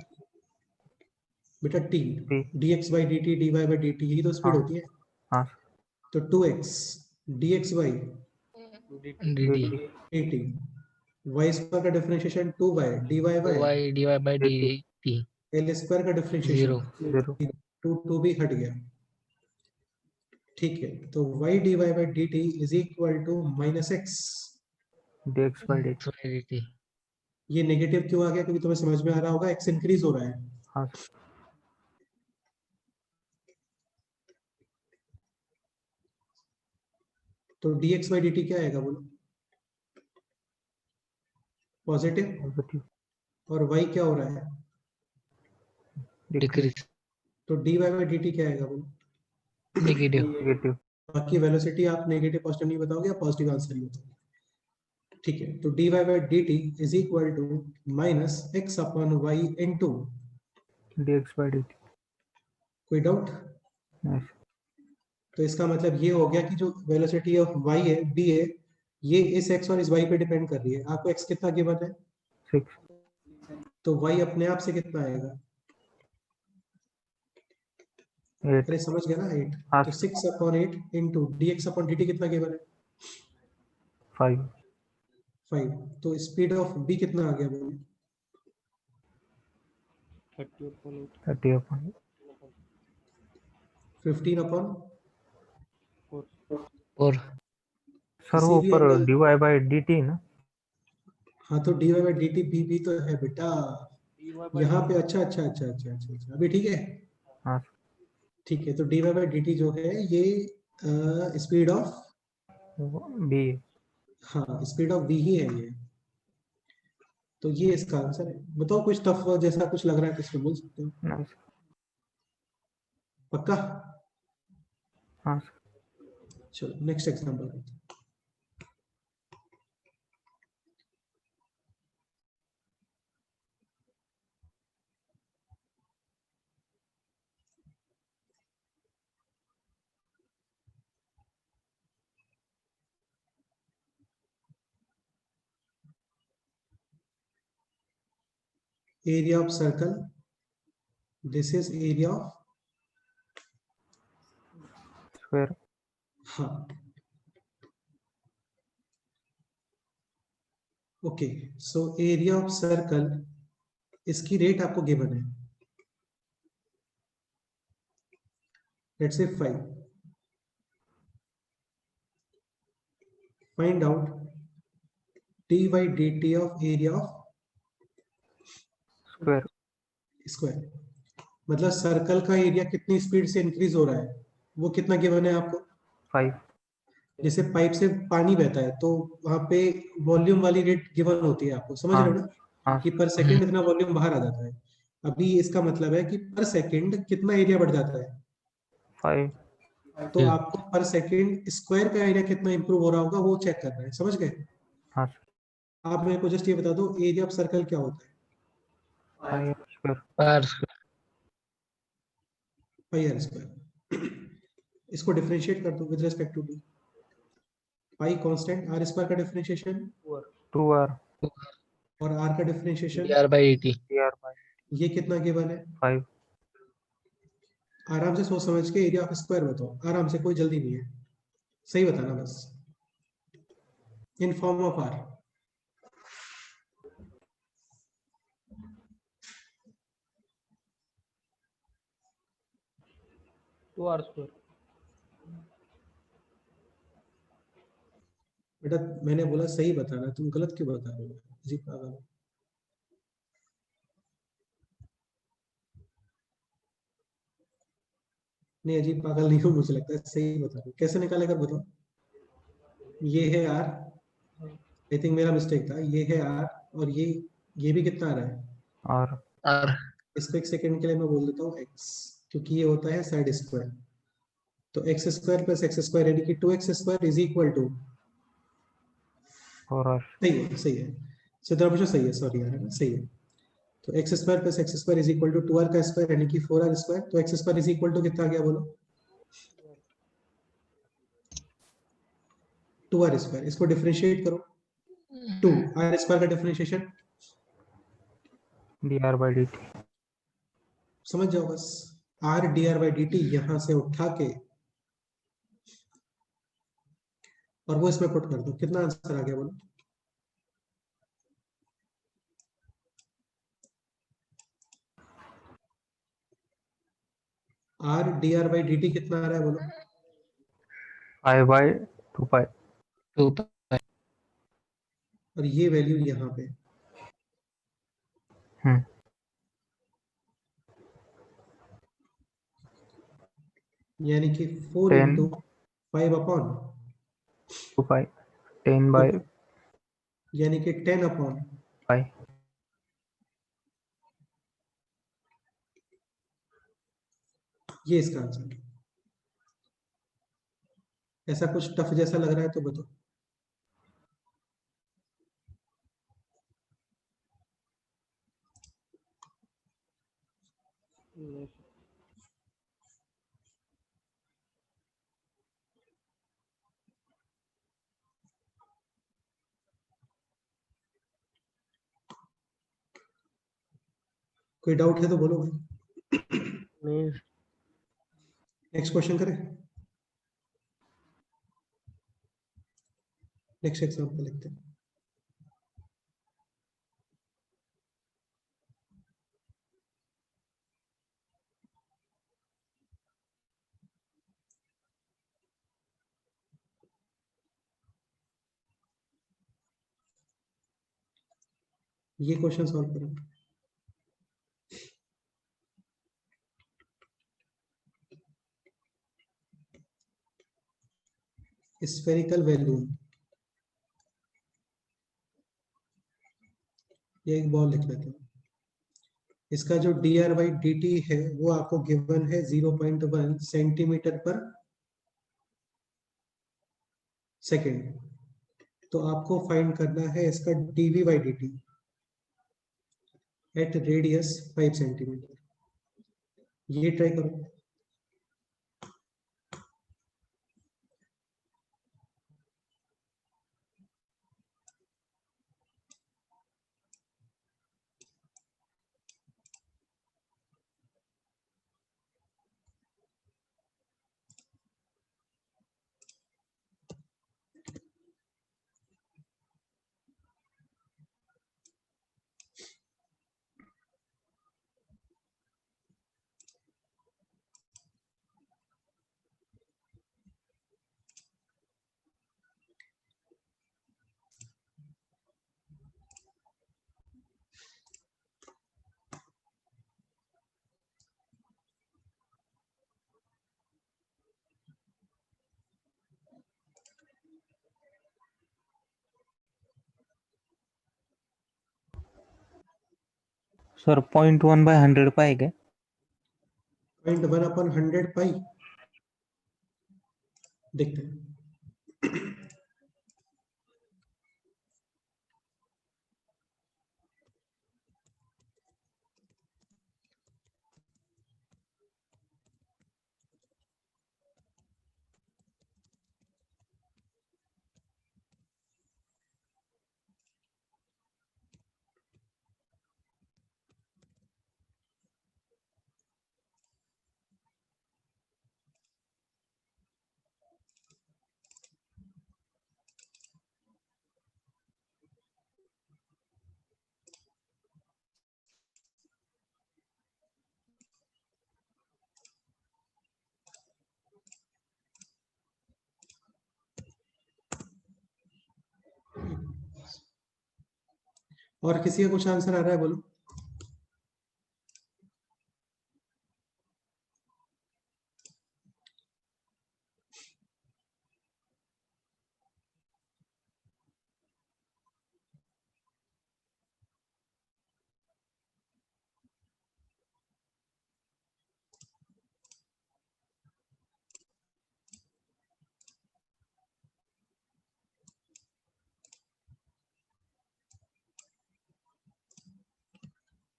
बेटा T, T. D x by D T D Y by D T, यही तो स्पीड हाँ होती है। हाँ तो 2x D x by dd. D D T, Y square का differentiation 2y D Y by 2y dy by dt. L square का differentiation 0. 0 2 भी हट गया। ठीक है, तो y dy by dt is equal to minus x. D x by d. X by dt. ये negative क्यों आ गया, क्योंकि तुम्हें समझ में आ रहा होगा x इंक्रीज हो रहा है। हाँ तो dx by dt क्या आएगा बोलो, पॉजिटिव, पॉजिटिव। और y क्या हो रहा है, Decrease. तो dy by dt क्या आएगा बोलो। Negative. नेगेटिव। बाकी वेलोसिटी आप नेगेटिव पॉजिटिव नहीं बताओगे, आप पॉजिटिव आंसर ही बताओगे। ठीक है, तो dy by dt is equal to minus x upon y into, d x by d. कोई डाउट? नाइस। तो इसका मतलब ये हो गया कि जो वेलोसिटी ऑफ y है b है, ये इस x और इस y पे डिपेंड कर रही है। आपको x कितना गिवन है, 6। तो y अपने आप से कितना आएगा, 8। अरे समझ गया ना, 8। हाँ तो 6 upon 8 into D x upon D T कितना गिवन है, 5। 5। तो स्पीड ऑफ b कितना आ गया बोलो, 30/8 30 अपन। 15 अपॉन, 4. सर किसी वो भी ऊपर angle, d Y by D t ना। हाँ तो d Y by D t b भी तो है बेटा यहाँ पे। अच्छा अच्छा अच्छा अच्छा अच्छा अच्छा, अभी ठीक है। हाँ ठीक है, तो d Y by D t जो है ये स्पीड ऑफ, बी। हाँ स्पीड ऑफ v ही है ये, तो ये इसका आंसर है। बताओ कुछ टफ जैसा कुछ लग रहा है तो इसमें बोल सकते हो, नाइस। पक्का? हाँ चलो next example. area of circle, this is area of square. हाँ okay so area of circle इसकी रेट आपको गिवन है let's say 5 find out dy dt of area of Square. Square मतलब सर्कल का एरिया कितनी स्पीड से increase हो रहा है वो कितना गिवन है आपको 5. जैसे पाइप से पानी बहता है तो वहां पे वॉल्यूम वाली रेट गिवन होती है आपको समझ रहे हो ना हाँ. कि पर सेकंड इतना वॉल्यूम बाहर आ जाता है अभी इसका मतलब है कि पर सेकंड कितना एरिया बढ़ जाता है 5. तो आपको पर सेकंड स्क्वायर का एरिया कितना इंप्रूव हो रहा होगा वो चेक करना है समझ गए हाँ. आप मेरे को जस्ट ये बता दो एरिया ऑफ सर्कल क्या होता है 5 square. R square. Pi are square इसको डिफरेंशिएट कर दो with respect to d pi constant r square का डिफरेंशिएशन 2r. और आर का differentiation dr by dt. dr by ये कितना गिवन है 5. आराम से सोच समझ के एरिया ऑफ स्क्वायर बताओ आराम से कोई जल्दी नहीं है सही बताना बस in form of r 2r square. बेटा मैंने बोला सही बताना तुम गलत क्यों बता रहे हो जी पागल नहीं अजीब पागल नहीं हो मुझे लगता है सही बता रहे हो कैसे निकाले कर बताओ ये है आर आई थिंक मेरा मिस्टेक था ये है आर और ये भी कितना आ रहा है r. R. इसको एक सेकंड के लिए मैं बोल देता हूँ एक्स क्योंकि ये होता है साइड स्क्वायर तो x square plus x square यानी कि 2x square is equal to 4r. सही है सिद्धार्थ सही है सॉरी यार है ना सही है तो x square plus x square is equal to 2r का स्क्वायर यानी कि 4r स्क्वायर तो x square is equal to कितना आ गया बोलो 2r स्क्वायर इसको डिफरेंशिएट करो 2r स्क्वायर का डिफरेंशिएशन dr by dt. समझ जाओ बस r dr by dt यहां से उठा के और वो इसमें पुट कर दो कितना आंसर आ गया बोलो r dr by dt कितना आ रहा है बोलो 5 by 2 pi. 2 pi. और ये वैल्यू यहाँ पे Hmm. यानी कि 4 10. Into 5 upon 2 pi. 10 by यानी कि 10 अपॉन pi. ये इसका आंसर है ऐसा कुछ टफ जैसा लग रहा है तो बताओ नहीं, कोई डाउट है तो बोलो भाई नहीं नेक्स्ट क्वेश्चन करें नेक्स्ट एग्जांपल लिखते हैं ये क्वेश्चन सॉल्व करो स्फेरिकल वैल्यूम ये एक बॉल लिख लेते हैं इसका जो dr बाई dt है वो आपको गिवन है 0.1 सेंटीमीटर पर सेकेंड तो आपको फाइंड करना है इसका dv by dt at radius 5 centimetre ये ट्राई करो सर 0.1/100 पाई क्या? 0.1/100 पाई, देखते हैं। और किसी का कुछ आंसर आ रहा है, बोलो।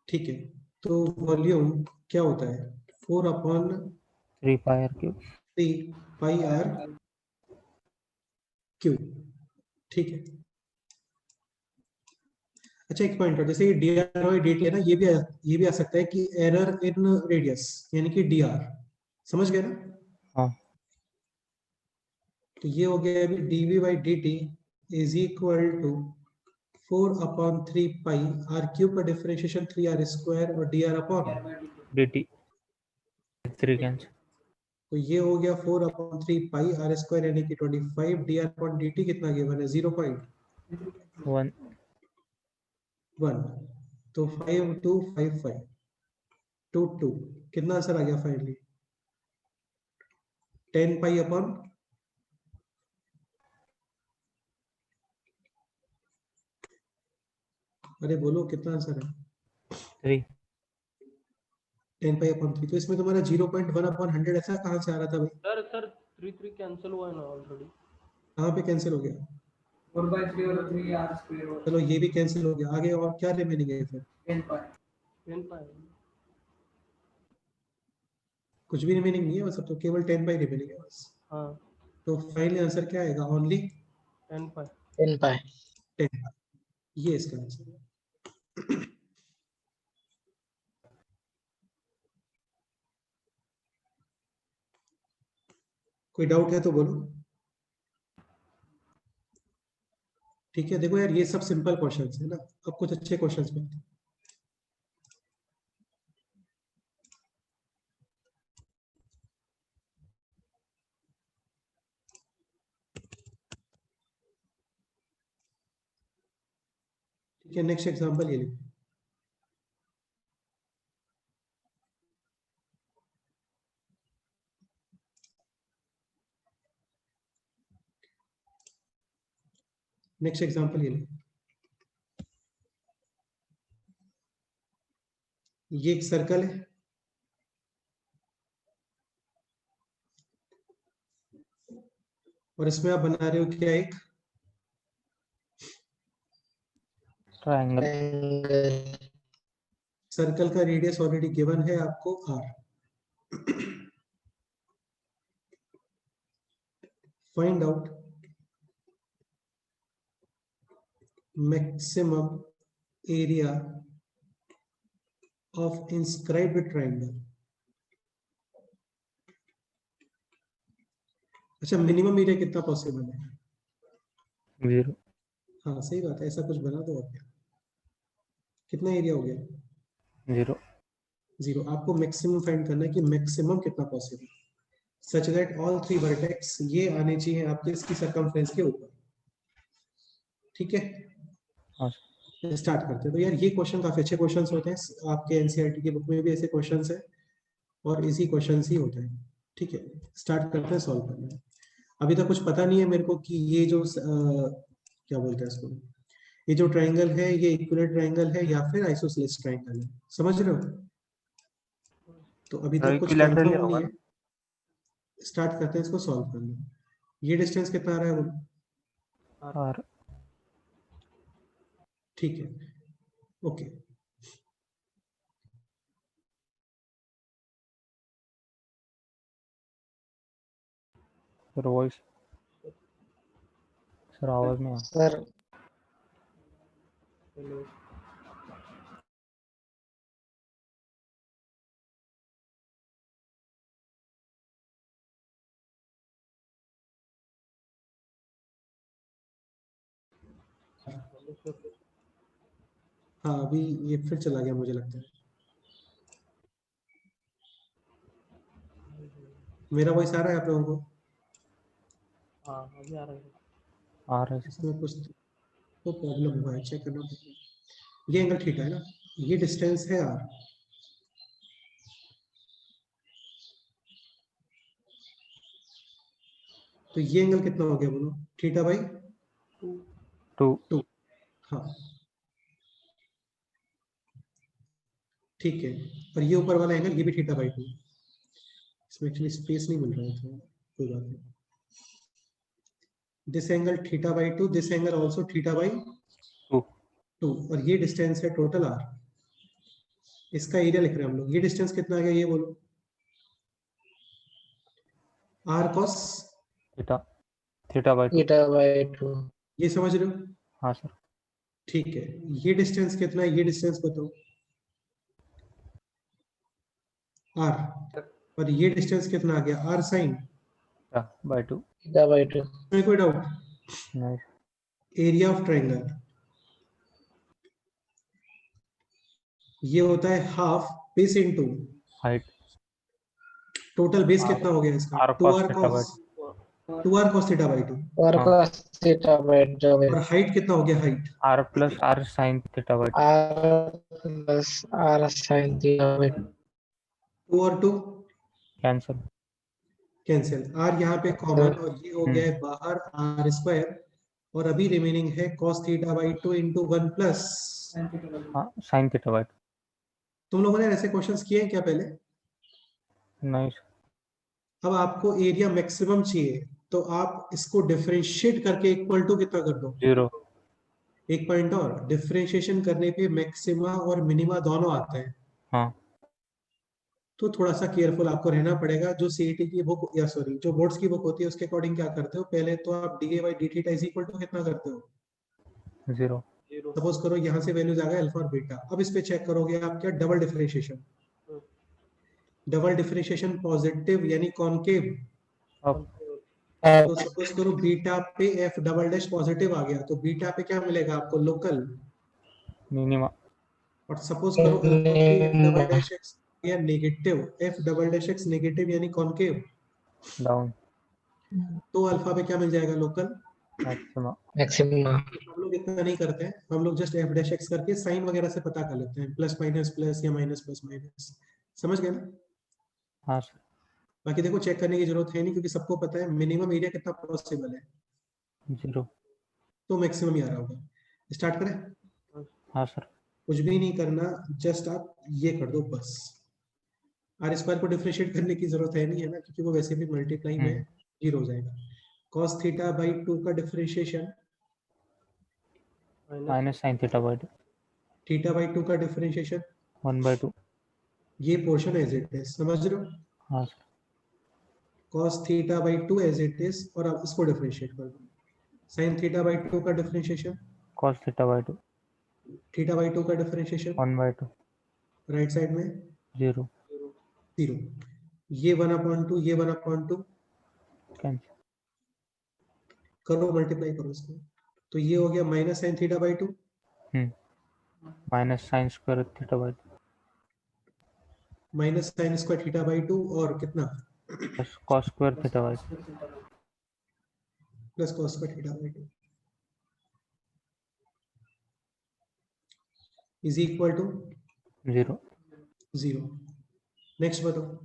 ठीक है, तो वॉल्यूम क्या होता है? 4/3 3πr3। Pi r cube. ठीक है। अच्छा, एक पॉइंट और, जैसे ये d r by D t है ना, ये भी आ सकता है कि एरर इन रेडियस, यानी कि डी आर। समझ गए ना? हाँ। तो ये हो गया अभी dv by D t is equal to 4/3 pi r cube का डिफरेंशिएशन 3r स्क्वायर और d r upon dt 3 cancel. तो ये हो गया 4/3 पाई आर स्क्वायर यानी कि 25 D r upon D T कितना गिवन है? 0.1। 1 तो 5255 2 कितना आंसर आ गया फाइनली? 10 पाई अपॉन अरे बोलो कितना आंसर है? 3। 10 पाई अपॉन 3। तो इसमें तुम्हारा 0.1/100 ऐसा कहाँ से आ रहा था भाई? सर 3 कैंसिल हुआ है ना ऑलरेडी। कहाँ पे कैंसिल हो गया? 4/3 और 3r स्क्वायर। चलो ये भी कैंसिल हो गया, आगे और क्या रिमेनिंग है फिर? 10 पाई। कुछ भी रिमेनिंग नहीं है, बस अब तो केवल 10 पाई रिमेनिंग है बस। हाँ तो फाइनली आंसर क्या आएगा? ओनली 10 पाई। 10 पाई। 10। ये इसका आंसर है। कोई डाउट है तो बोलो। ठीक है, देखो यार ये सब सिंपल क्वेश्चंस है ना, अब कुछ अच्छे क्वेश्चंस में। ठीक है, नेक्स्ट एग्जांपल ये लीजिए। नेक्स्ट एग्जांपल ये लीजिए। ये एक सर्कल है और इसमें आप बना रहे हो क्या? एक ट्रायंगल। सर्कल का रेडियस ऑलरेडी गिवन है आपको r। Find out maximum area of inscribed triangle. अच्छा, मिनिमम एरिया कितना पॉसिबल है? 0। हाँ सही बात है, ऐसा कुछ बना दो आप। कितना एरिया हो गया? 0। 0। आपको मैक्सिमम फाइंड करना है कि मैक्सिमम कितना possible, such that all 3 vertex ये आने चाहिए आपके इसकी सरकमफ्रेंस के ऊपर। ठीक है, हाँ। स्टार्ट करते हैं। तो यार ये क्वेश्चन काफी अच्छे क्वेश्चंस होते हैं, आपके एनसीईआरटी की बुक में भी ऐसे क्वेश्चंस है और इसी क्वेश्चंस ही होते हैं। ठीक है, स्टार्ट करते हैं सॉल्व करना। अभी तक कुछ पता नहीं है मेरे को कि ये जो क्या बोलते हैं इसको, ये जो ट्राइंगल है ये इक्विलेटरल ट्राइंगल है या फिर आइसोसेलेस ट्राइंगल है, समझ रहे हो? तो अभी तक कुछ इक्विलैटरल कंफर्म होगा नहीं है, स्टार्ट करते हैं इसको सॉल्व करना। ये डिस्टेंस कितना आ रहा है बोलो? और ठीक है, ओके। सर वॉइस, सर आवाज नहीं आ सर हेलो हाँ अभी ये फिर चला गया मुझे लगता है। मेरा वॉइस आ रहा है आप लोगों को? हाँ अभी आ रहा है आ रहा है सर। इसमें कुछ तो प्रॉब्लम हुआ है, चेक करना पड़ेगा। ये एंगल थीटा है ना, ये डिस्टेंस है आर, तो ये एंगल कितना हो गया बोलो? Theta by 2 2। हाँ ठीक है, और ये ऊपर वाला एंगल ये भी थीटा बाई 2। इसमें एक्चुअली स्पेस नहीं मिल रहा है, तो कोई बात नहीं। This angle theta by 2, this angle also theta by 2 2, और ये डिस्टेंस है टोटल आर। इसका एरिया लिख रहे हैं हम लोग। ये डिस्टेंस कितना आ गया ये बोलो? R cos, theta, theta by 2। Theta by 2। ये समझ रहे हो? हाँ सर। ठीक है, ये डिस्टेंस कितना है? ये डिस्टेंस बताओ आर, और ये डिस्टेंस कितना आ गया? R sine. Theta by 2। Theta by 2। में कोई डाउट? नहीं। एरिया ऑफ ट्राइंगल ये होता है half base into height total base. R, कितना हो गया इसका? R 2 cos r theta by cos, 2 r cos theta by 2। और हाँ। cos थीटा बाई 2 और हाइट कितना हो गया? Height r plus r sine theta by 2। R plus r sine theta by 2। 2 और 2 कैंसिल। कैंसिल, आर यहाँ पे कॉमन, और ये हो गया हम्म, है बाहर आर स्क्वायर, और अभी रिमेनिंग है cos theta by 2 into 1 plus. हाँ साइन थीटा बाई 2। तुम लोगों ने ऐसे क्वेश्चंस किए हैं क्या पहले? नहीं सर। अब आपको एरिया मैक्सिमम चाहिए, तो आप इसको डिफरेंशिएट करके इक्वल टू कितना कर दो? 0। एक पॉइंट और, डिफरेंशिएशन करने पे मैक्सिमा और मिनिमा दोनों आते हैं। हाँ तो थोड़ा सा केयरफुल आपको रहना पड़ेगा। जो सीईटी की बुक या सॉरी जो बोर्ड्स की बुक होती है उसके अकॉर्डिंग क्या करते हो, पहले तो आप d a by d theta is equal to कितना करते हो? 0। जीरो सपोज करो यहाँ से वैल्यूज आ गया अल्फा और बीटा। अब इस पे चेक करोगे आप क्या? Double differentiation. Double differentiation positive यानी कॉनकेव। अब तो सपोज करो बीटा पे एफ डबल डैश पॉजिटिव आ गया, तो बीटा पे क्या मिलेगा आपको? लोकल। मिनिमा। और सपोज करो अल्फा पे एफ डबल डैश एक्स या negative, F double dash x negative यानी कॉनकेव, डाउन। तो अल्फा पे क्या मिल जाएगा? लोकल। मैक्सिमा। मैक्सिमा। हम लोग इतना नहीं करते हैं, हम लोग जस्ट एफ डैश एक्स करके साइन वगैरह से पता कर लेते हैं, प्लस माइनस प्लस या माइनस प्लस माइनस। समझ गए ना? हाँ सर। बाकी देखो चेक करने की जरूरत है नहीं, क्योंकि सबको पता है मिनिमम एरिया कितना पॉसिबल है, 0। तो मैक्सिमम ही आ रहा होगा। स्टार्ट करें? हाँ सर। कुछ भी नहीं करना, जस्ट आप ये कर दो बस। आर स्क्वायर को डिफरेंशिएट करने की जरूरत है नहीं, है ना, क्योंकि वो वैसे भी मल्टीप्लाई में जीरो हो जाएगा। cos थीटा बाई 2 का differentiation, minus sine theta by 2। Theta by 2 का डिफरेंशिएशन, 1/2। ये पोर्शन एज इट इज, समझ रहे हो? हाँ sir. cos theta by 2 as it is, और आप इसको डिफरेंशिएट कर दो। sin थीटा बाई 2 का differentiation, cos theta by 2। Theta by 2 का डिफरेंशिएशन 1/2। राइट साइड में 0। 0। ये 1/2, ये 1/2, कैंसिल। करो मल्टीप्लाई करो इसको, तो ये हो गया minus sine theta by 2, minus sine square theta by 2 minus sine square theta by 2, और कितना? Plus cos square theta by 2। Plus cos square theta by 2 is equal to 0। 0। Next बताओ।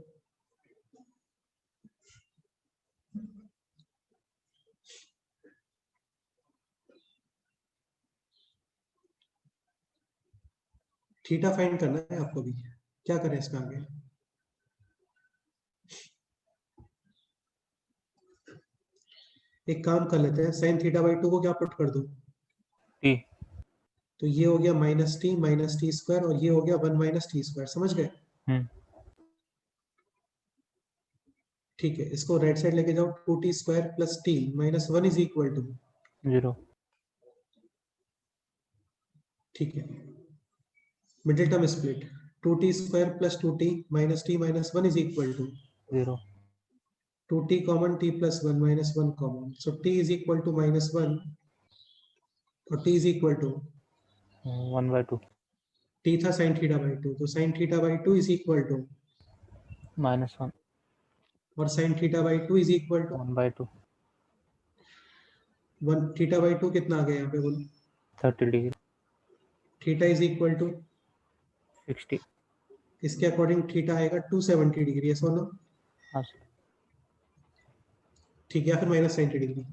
थीटा फाइंड करना है आपको भी। क्या करें इसका आगे? एक काम कर लेते हैं, साइन थीटा बाई 2 को क्या पुट कर दूं? t तो ये हो गया माइनस टी स्क्वायर, और ये हो गया 1 माइनस टी स्क्वायर। समझ गए? हम्म ठीक है, इसको राइट साइड लेके जाओ। 2t square plus t minus 1 is equal to, 0 ठीक है, middle term split, 2t square plus 2t minus t minus 1 is equal to 0 2t common, t plus 1 minus 1 common, so t is equal to minus 1 और t is equal to 1/2 t था sin theta by 2, तो sin theta by 2 is equal to, -1 और sin theta by 2 is equal to 1/2 1 theta by 2 कितना आ गया यहाँ पे बोलो? 30 degree theta is equal to, 60 इसके अकॉर्डिंग थीटा आएगा 270 डिग्री, ऐसा ना? हाँ सर ठीक है, या फिर माइनस 90 डिग्री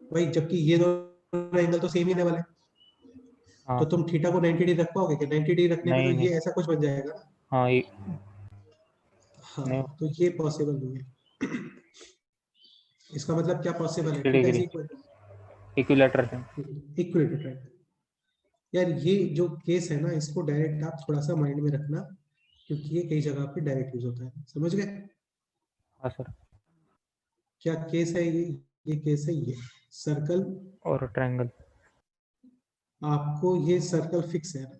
भाई, जबकि ये दोनों एंगल तो सेम ही लेवल है। हाँ तो तुम थीटा को 90 डिग्री रख पाओगे क्या? 90 डिग्री रखने में तो नहीं ये ऐसा कुछ बन जाएगा ना। हाँ ये हाँ, नहीं तो ये पॉसिबल नहीं है। इसका मतलब क्या पॉसिबल है? 60 theta is degree equal equilateral to equilateral, right? यार ये जो केस है ना, इसको डायरेक्ट आप थोड़ा सा माइंड में रखना, क्योंकि ये कई जगह पे डायरेक्ट यूज होता है। समझ गए? हाँ सर क्या केस है ये केस है ये सर्कल, और ट्रायंगल आपको ये सर्कल फिक्स है ना?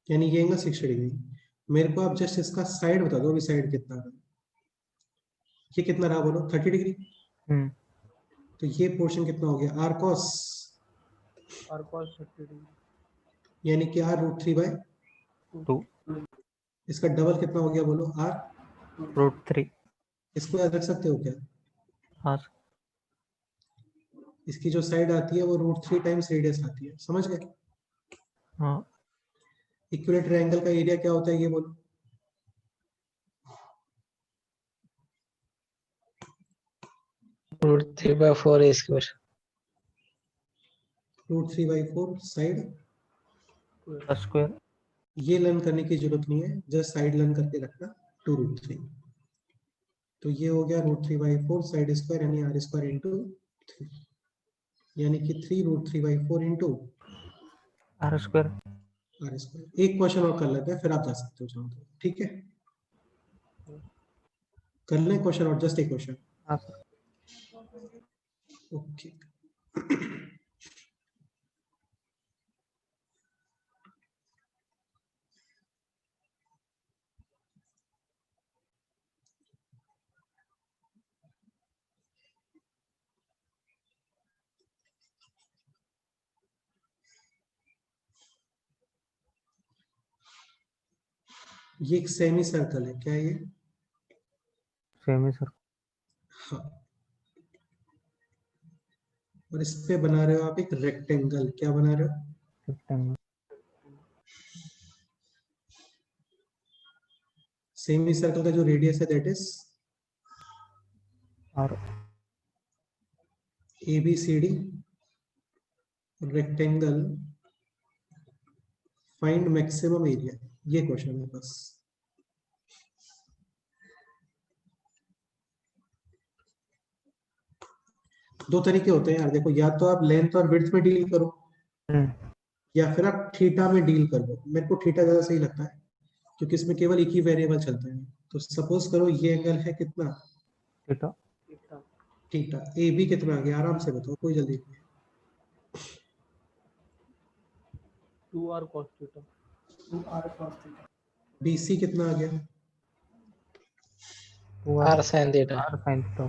यानी ये एंगल 60 डिग्री। मेरे को आप जस्ट इसका साइड बता दो, अभी साइड कितना रहा? ये कितना रहा बोलो? 30 डिग्री। हम्म तो ये पोर्शन कितना हो गया? R cos, r cos 30 degree यानी कि आर रूट 3 बाय, 2 इसका डबल कितना हो गया बोलो? आर। √3 इसको याद रख सकते हो क्या? हाँ सर इसकी जो साइड आती है वो रूट 3 टाइम्स रेडियस आती है। समझ गए? हाँ इक्विलेटरल एंगल का एरिया क्या होता है ये बोलो? √3/4 a square. Root 3 by 4 side. Square ये लर्न करने की जरूरत नहीं है, जस्ट साइड लर्न करके रखना 2√3। तो ये हो गया रूट 3 बाई 4 साइड स्क्वायर, यानी आर स्क्वायर इंटू 3, यानी कि 3√3/4 इंटू r² आर स्क्वायर। एक क्वेश्चन और कर लेते हैं, फिर आप जा सकते हो चाहो तो। ठीक है, कर लें क्वेश्चन और, जस्ट एक क्वेश्चन। हाँ सर ओके, ये एक सेमी सर्कल है, क्या ये? सेम ही सर हाँ, और इस पे बना रहे हो आप एक रेक्टेंगल, क्या बना रहे हो? रेक्टेंगल सेमी सर्कल का जो रेडियस है दैट इज और ABCD rectangle, find maximum area. ये क्वेश्चन है बस। दो तरीके होते हैं यार, देखो, या तो आप लेंथ और विड्थ में डील करो, या फिर आप थीटा में डील कर लो। मेरे को थीटा ज्यादा सही लगता है, क्योंकि इसमें केवल एक ही वेरिएबल चलता है। तो सपोज करो ये एंगल है कितना? Theta theta theta. AB कितना आ गया? आराम से बताओ, कोई जल्दी नहीं है। 2r cos थीटा BC कितना आ गया? R sin theta. r sin theta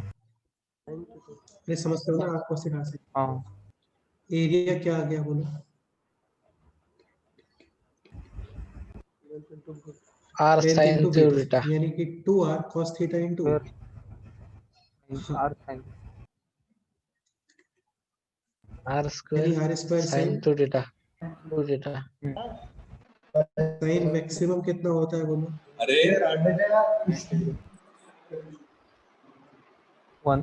sin theta अरे समझते हो ना आप? cos थीटा से हाँ एरिया क्या आ गया बोलो? R length sin into to width, theta. यानी कि 2r cos theta into square r sin R यानी square r square sin sin to theta. To theta. sin maximum कितना होता है बोलो? 1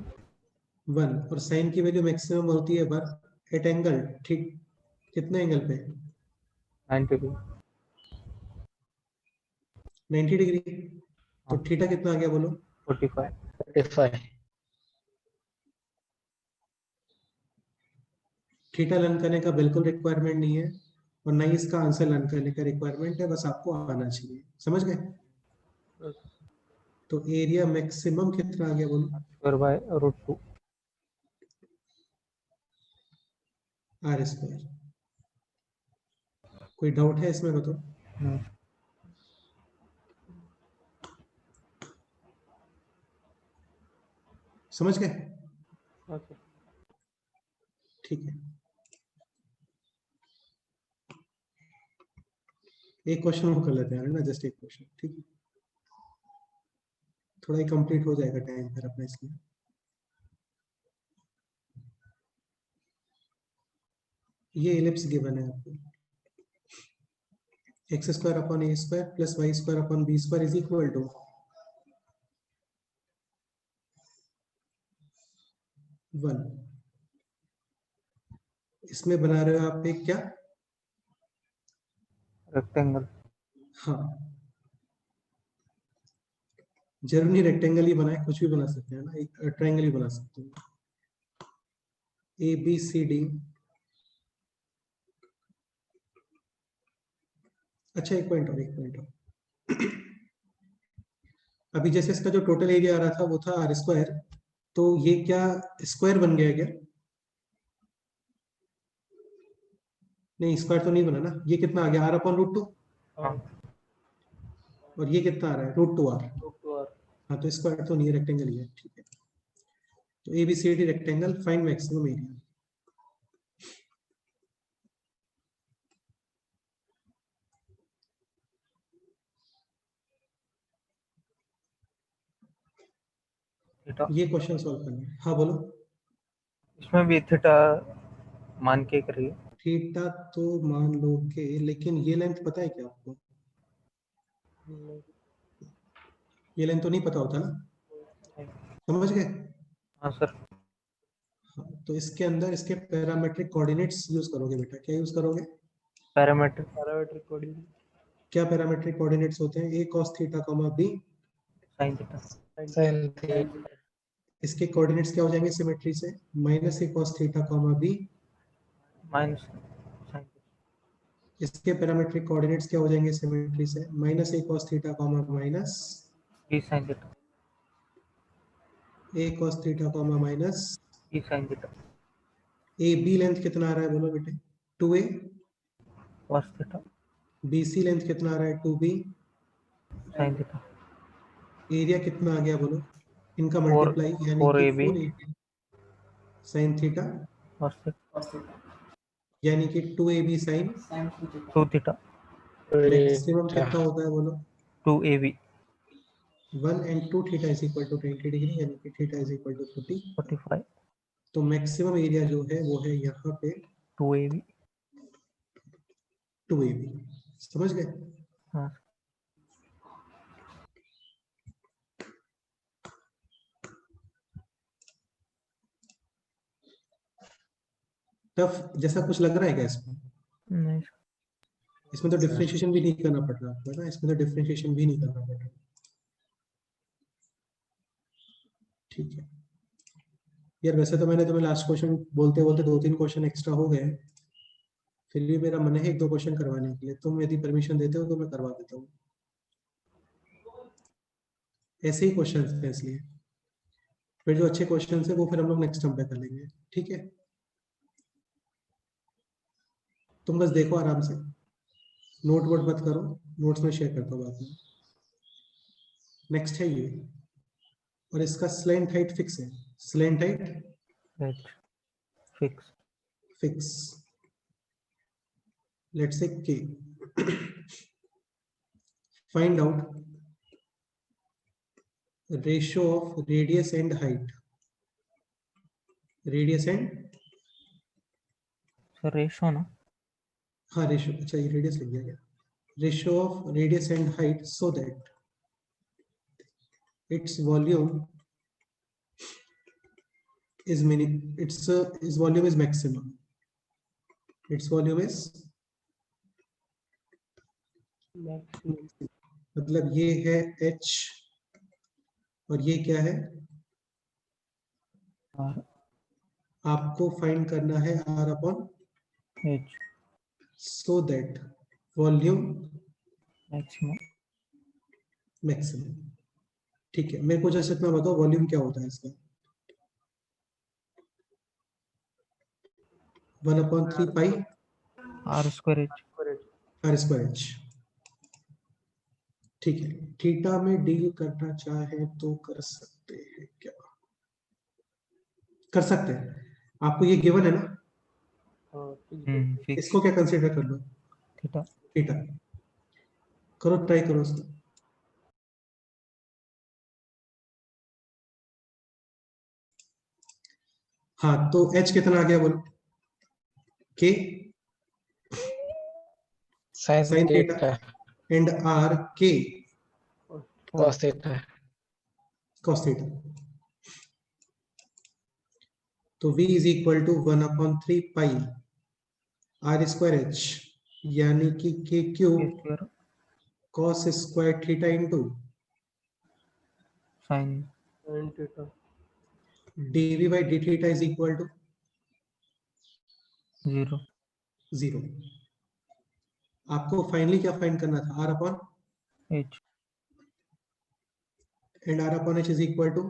1, और sin की वैल्यू मैक्सिमम होती है 1 एट एंगल, ठीक कितने एंगल पे? 90 degree 90 डिग्री। तो हाँ। थीटा कितना आ गया बोलो? 45 45. थीटा लर्न करने का बिल्कुल रिक्वायरमेंट नहीं है, और ना ही इसका आंसर लर्न करने का रिक्वायरमेंट है, बस आपको आना चाहिए, समझ गए? तो एरिया मैक्सिमम कितना आ गया बोलो? square by root 2 r square. कोई डाउट है इसमें बताओ? समझ गए? ओके। ठीक है, एक क्वेश्चन वो कर लेते हैं ना, जस्ट एक क्वेश्चन, ठीक है? थोड़ा ही कंप्लीट हो जाएगा टाइम फिर अपना, इसलिए ये एलिप्स गिवन है आपको, x square upon a square plus Y square upon b square is equal to 1। इसमें बना रहे हो आप एक क्या? rectangle हाँ, जरूरी नहीं रेक्टेंगल ही बनाए, कुछ भी बना सकते हैं ना, एक ट्रायंगल ही बना सकते हैं। A b c d. अच्छा, एक पॉइंट और, एक पॉइंट और। अभी जैसे इसका जो टोटल एरिया आ रहा था वो था आर स्क्वायर, तो ये क्या स्क्वायर बन गया क्या? नहीं, स्क्वायर तो नहीं बना ना। ये कितना आ गया? आर अपॉन रूट 2, और ये कितना आ रहा है? Root 2 r. हाँ, तो स्क्वायर तो नहीं है, रेक्टेंगल ही है, ठीक है। तो a b c d rectangle, find maximum area. Theta ये क्वेश्चन सॉल्व करना है। हाँ बोलो। इसमें भी थीटा मान के करिए। थीटा तो मान लोगे, लेकिन ये लेंथ पता है क्या आपको? ये लेंथ तो नहीं पता होता ना, समझ गए? हाँ सर। हाँ, तो इसके अंदर इसके पैरामेट्रिक कोऑर्डिनेट्स यूज करोगे बेटा। क्या यूज करोगे? पैरामीटर पैरामीट्रिक कोऑर्डिनेट क्या पैरामेट्रिक कोऑर्डिनेट्स होते हैं? A cos theta comma b, sin theta Sin theta. इसके कोऑर्डिनेट्स क्या हो जाएंगे सिमेट्री से? Minus a cos theta comma b, minus sin इसके पैरामेट्रिक कोऑर्डिनेट्स क्या हो जाएंगे सिमेट्री से? Minus a cos theta comma minus b sin theta a cos theta comma minus e sin theta a b. Length कितना आ रहा है बोलो बेटे? 2a। cos theta b c length कितना आ रहा है? 2b। sin थीटा एरिया कितना आ गया बोलो? इनका 4 मल्टीप्लाई, यानी कि 4ab 4a sin theta, cos theta यानी कि 2ab sin। 2 theta maximum Theta. कितना होता है बोलो? 2ab 1 and 2 theta is equal to 90 degree, यानी कि थीटा इज इक्वल टू 40। 45 तो मैक्सिमम एरिया जो है वो है यहाँ पे 2ab 2ab। समझ गए? हाँ टफ जैसा कुछ लग रहा है क्या इसमें? नहीं इसमें तो डिफरेंशिएशन भी नहीं करना पड़ रहा आपको, है ना? इसमें तो डिफरेंशिएशन भी नहीं करना पड़ रहा। ठीक है यार, वैसे तो मैंने तुम्हें लास्ट क्वेश्चन बोलते बोलते 2-3 क्वेश्चन एक्स्ट्रा हो गए, फिर भी मेरा मन है 1-2 क्वेश्चन करवाने के लिए। तुम यदि परमिशन देते हो तो मैं करवा देता हूँ। ऐसे ही क्वेश्चन थे, इसलिए फिर जो अच्छे क्वेश्चन है वो फिर हम लोग नेक्स्ट टर्म पे कर लेंगे, ठीक है? तुम बस देखो आराम से, नोट वोट मत करो, नोट्स में शेयर करता हूँ बाद में। नेक्स्ट है ये, और इसका स्लैंट हाइट फिक्स है। Slant height right fix fix, let's say k। Find out ratio of radius and height, radius and, sir ratio ना, हाँ रेशियो, अच्छा ये रेडियस लिख दिया गया, ratio of radius and height so that its volume is its volume is maximum, its volume is maximum मतलब ये है h और ये क्या है, और आपको फाइंड करना है r upon H so that volume maximum. Maximum. ठीक है, मेरे को जैसे इतना बताओ वॉल्यूम क्या होता है इसका, 1/3 pi are square H. r square h। ठीक है, थीटा में डील करना चाहे तो कर सकते हैं, क्या कर सकते हैं, आपको ये गिवन है ना, हाँ ठीक है। इसको क्या कंसीडर कर लो, थीटा। थीटा करो, ट्राई करो उसको। हाँ तो h कितना आ गया बोलो, k sin sin theta theta and r k cos theta। cos theta। तो v is equal to 1/3 pi r square h, यानी कि k cube square cos square theta into sine sin theta dv by d theta is equal to 0 0। आपको finally क्या find करना था, r upon h and r upon h is equal to,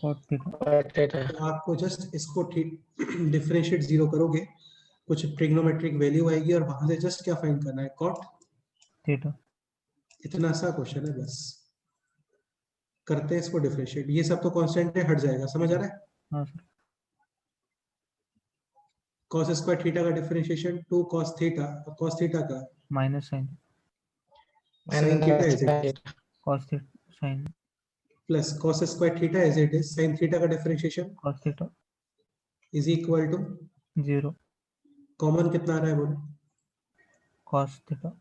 cot theta. cos theta। तो आपको just इसको differentiate 0 करोगे, कुछ trigonometric value आएगी और वहां से जस्ट क्या फाइंड करना है, कॉट थीटा। इतना सा क्वेश्चन है बस, करते हैं इसको डिफरेंशिएट, ये सब तो कांस्टेंट है, हट जाएगा, समझ आ रहा है। हाँ सर। cos स्क्वायर थीटा का डिफरेंशिएशन 2 cos थीटा, और cos थीटा का minus sine sin theta minus as it is, cos theta sine plus cos square theta as it is, sin theta का differentiation cos theta is equal to, 0 common कितना आ रहा है बोलो, cos theta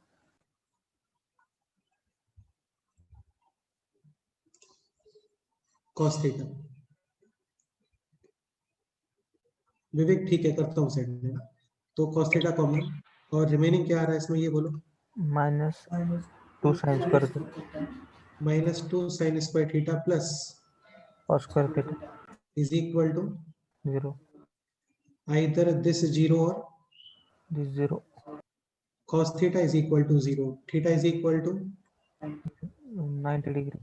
cos theta. Vivek ठीक है, करता हूँ सेट में, तो cos थीटा कॉमन, और रिमेनिंग क्या आ रहा है इसमें ये बोलो, minus 2 sine square theta -2 sin square theta plus cos square theta is equal to 0 either this 0 और this 0 cos theta is equal to 0, theta is equal to, 90 degree.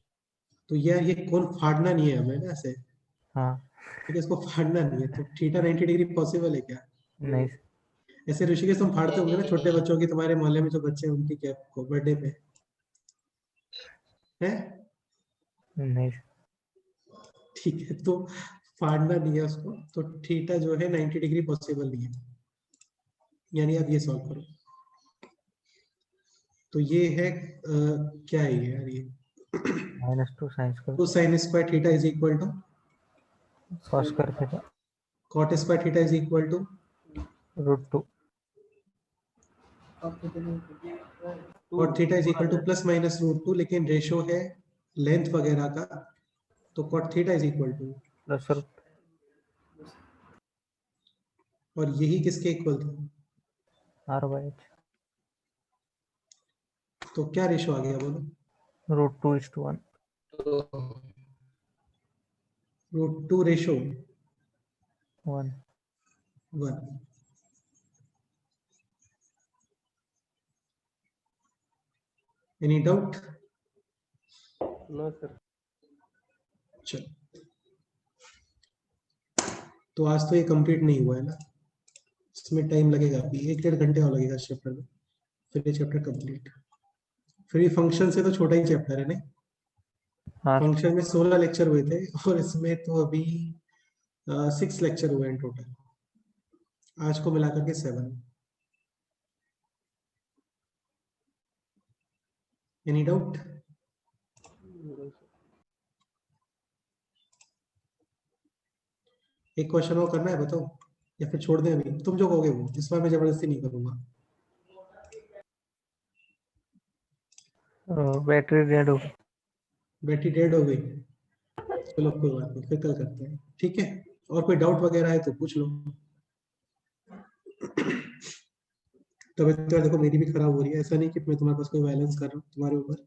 तो यार ये कौन फाड़ना नहीं है हमें ना ऐसे, हाँ ठीक है, इसको फाड़ना नहीं है, तो थीटा 90 डिग्री पॉसिबल है क्या, नहीं ऐसे ऋषिकेश तुम फाड़ते होंगे ना छोटे बच्चों की, तुम्हारे मोहल्ले में जो बच्चे हैं उनकी कैप को बर्थडे पे है, नहीं ठीक है, तो फाड़ना नहीं है उसको, तो थीटा जो है 90 डिग्री पॉसिबल नहीं है, यानी आप ये सॉल्व करो, तो ये है क्या है ये यार, ये -2 sine square 2 sin square theta is equal to cos square theta cot square theta is equal to, √2 cot theta is equal to plus minus √2, लेकिन रेशो है लेंथ वगैरह का, तो cot theta is equal to, plus और यही किसके equal था, r/h तो क्या रेशो आ गया बोलो, √2:1 √2 रेशो 1 1। एनी डाउट, ना सर। चलो तो आज तो ये कंप्लीट नहीं हुआ है ना, इसमें टाइम लगेगा अभी 1-1.5 घंटे और लगेगा चैप्टर में, फिर ये चैप्टर कंप्लीट, फिर ये फंक्शन से तो छोटा ही चैप्टर है नहीं, हाँ फंक्शन में 16 लेक्चर हुए थे और इसमें तो अभी 6 लेक्चर हुए हैं टोटल, आज को मिलाकर के 7। Any doubt? एक क्वेश्चन और करना है, बताओ, या फिर छोड़ दें अभी? तुम जो कहोगे वो, इस बार मैं जबरदस्ती नहीं करूंगा। बैटरी डेड हो गई। बैटरी डेड हो गई? चलो कोई बात नहीं, फिर कल करते हैं, ठीक है? और कोई डाउट वगैरह है तो पूछ लो। तबीयत तो देखो मेरी भी खराब हो रही है, ऐसा नहीं कि मैं तुम्हारे पास कोई वायलेंस कर रहा हूँ तुम्हारे ऊपर।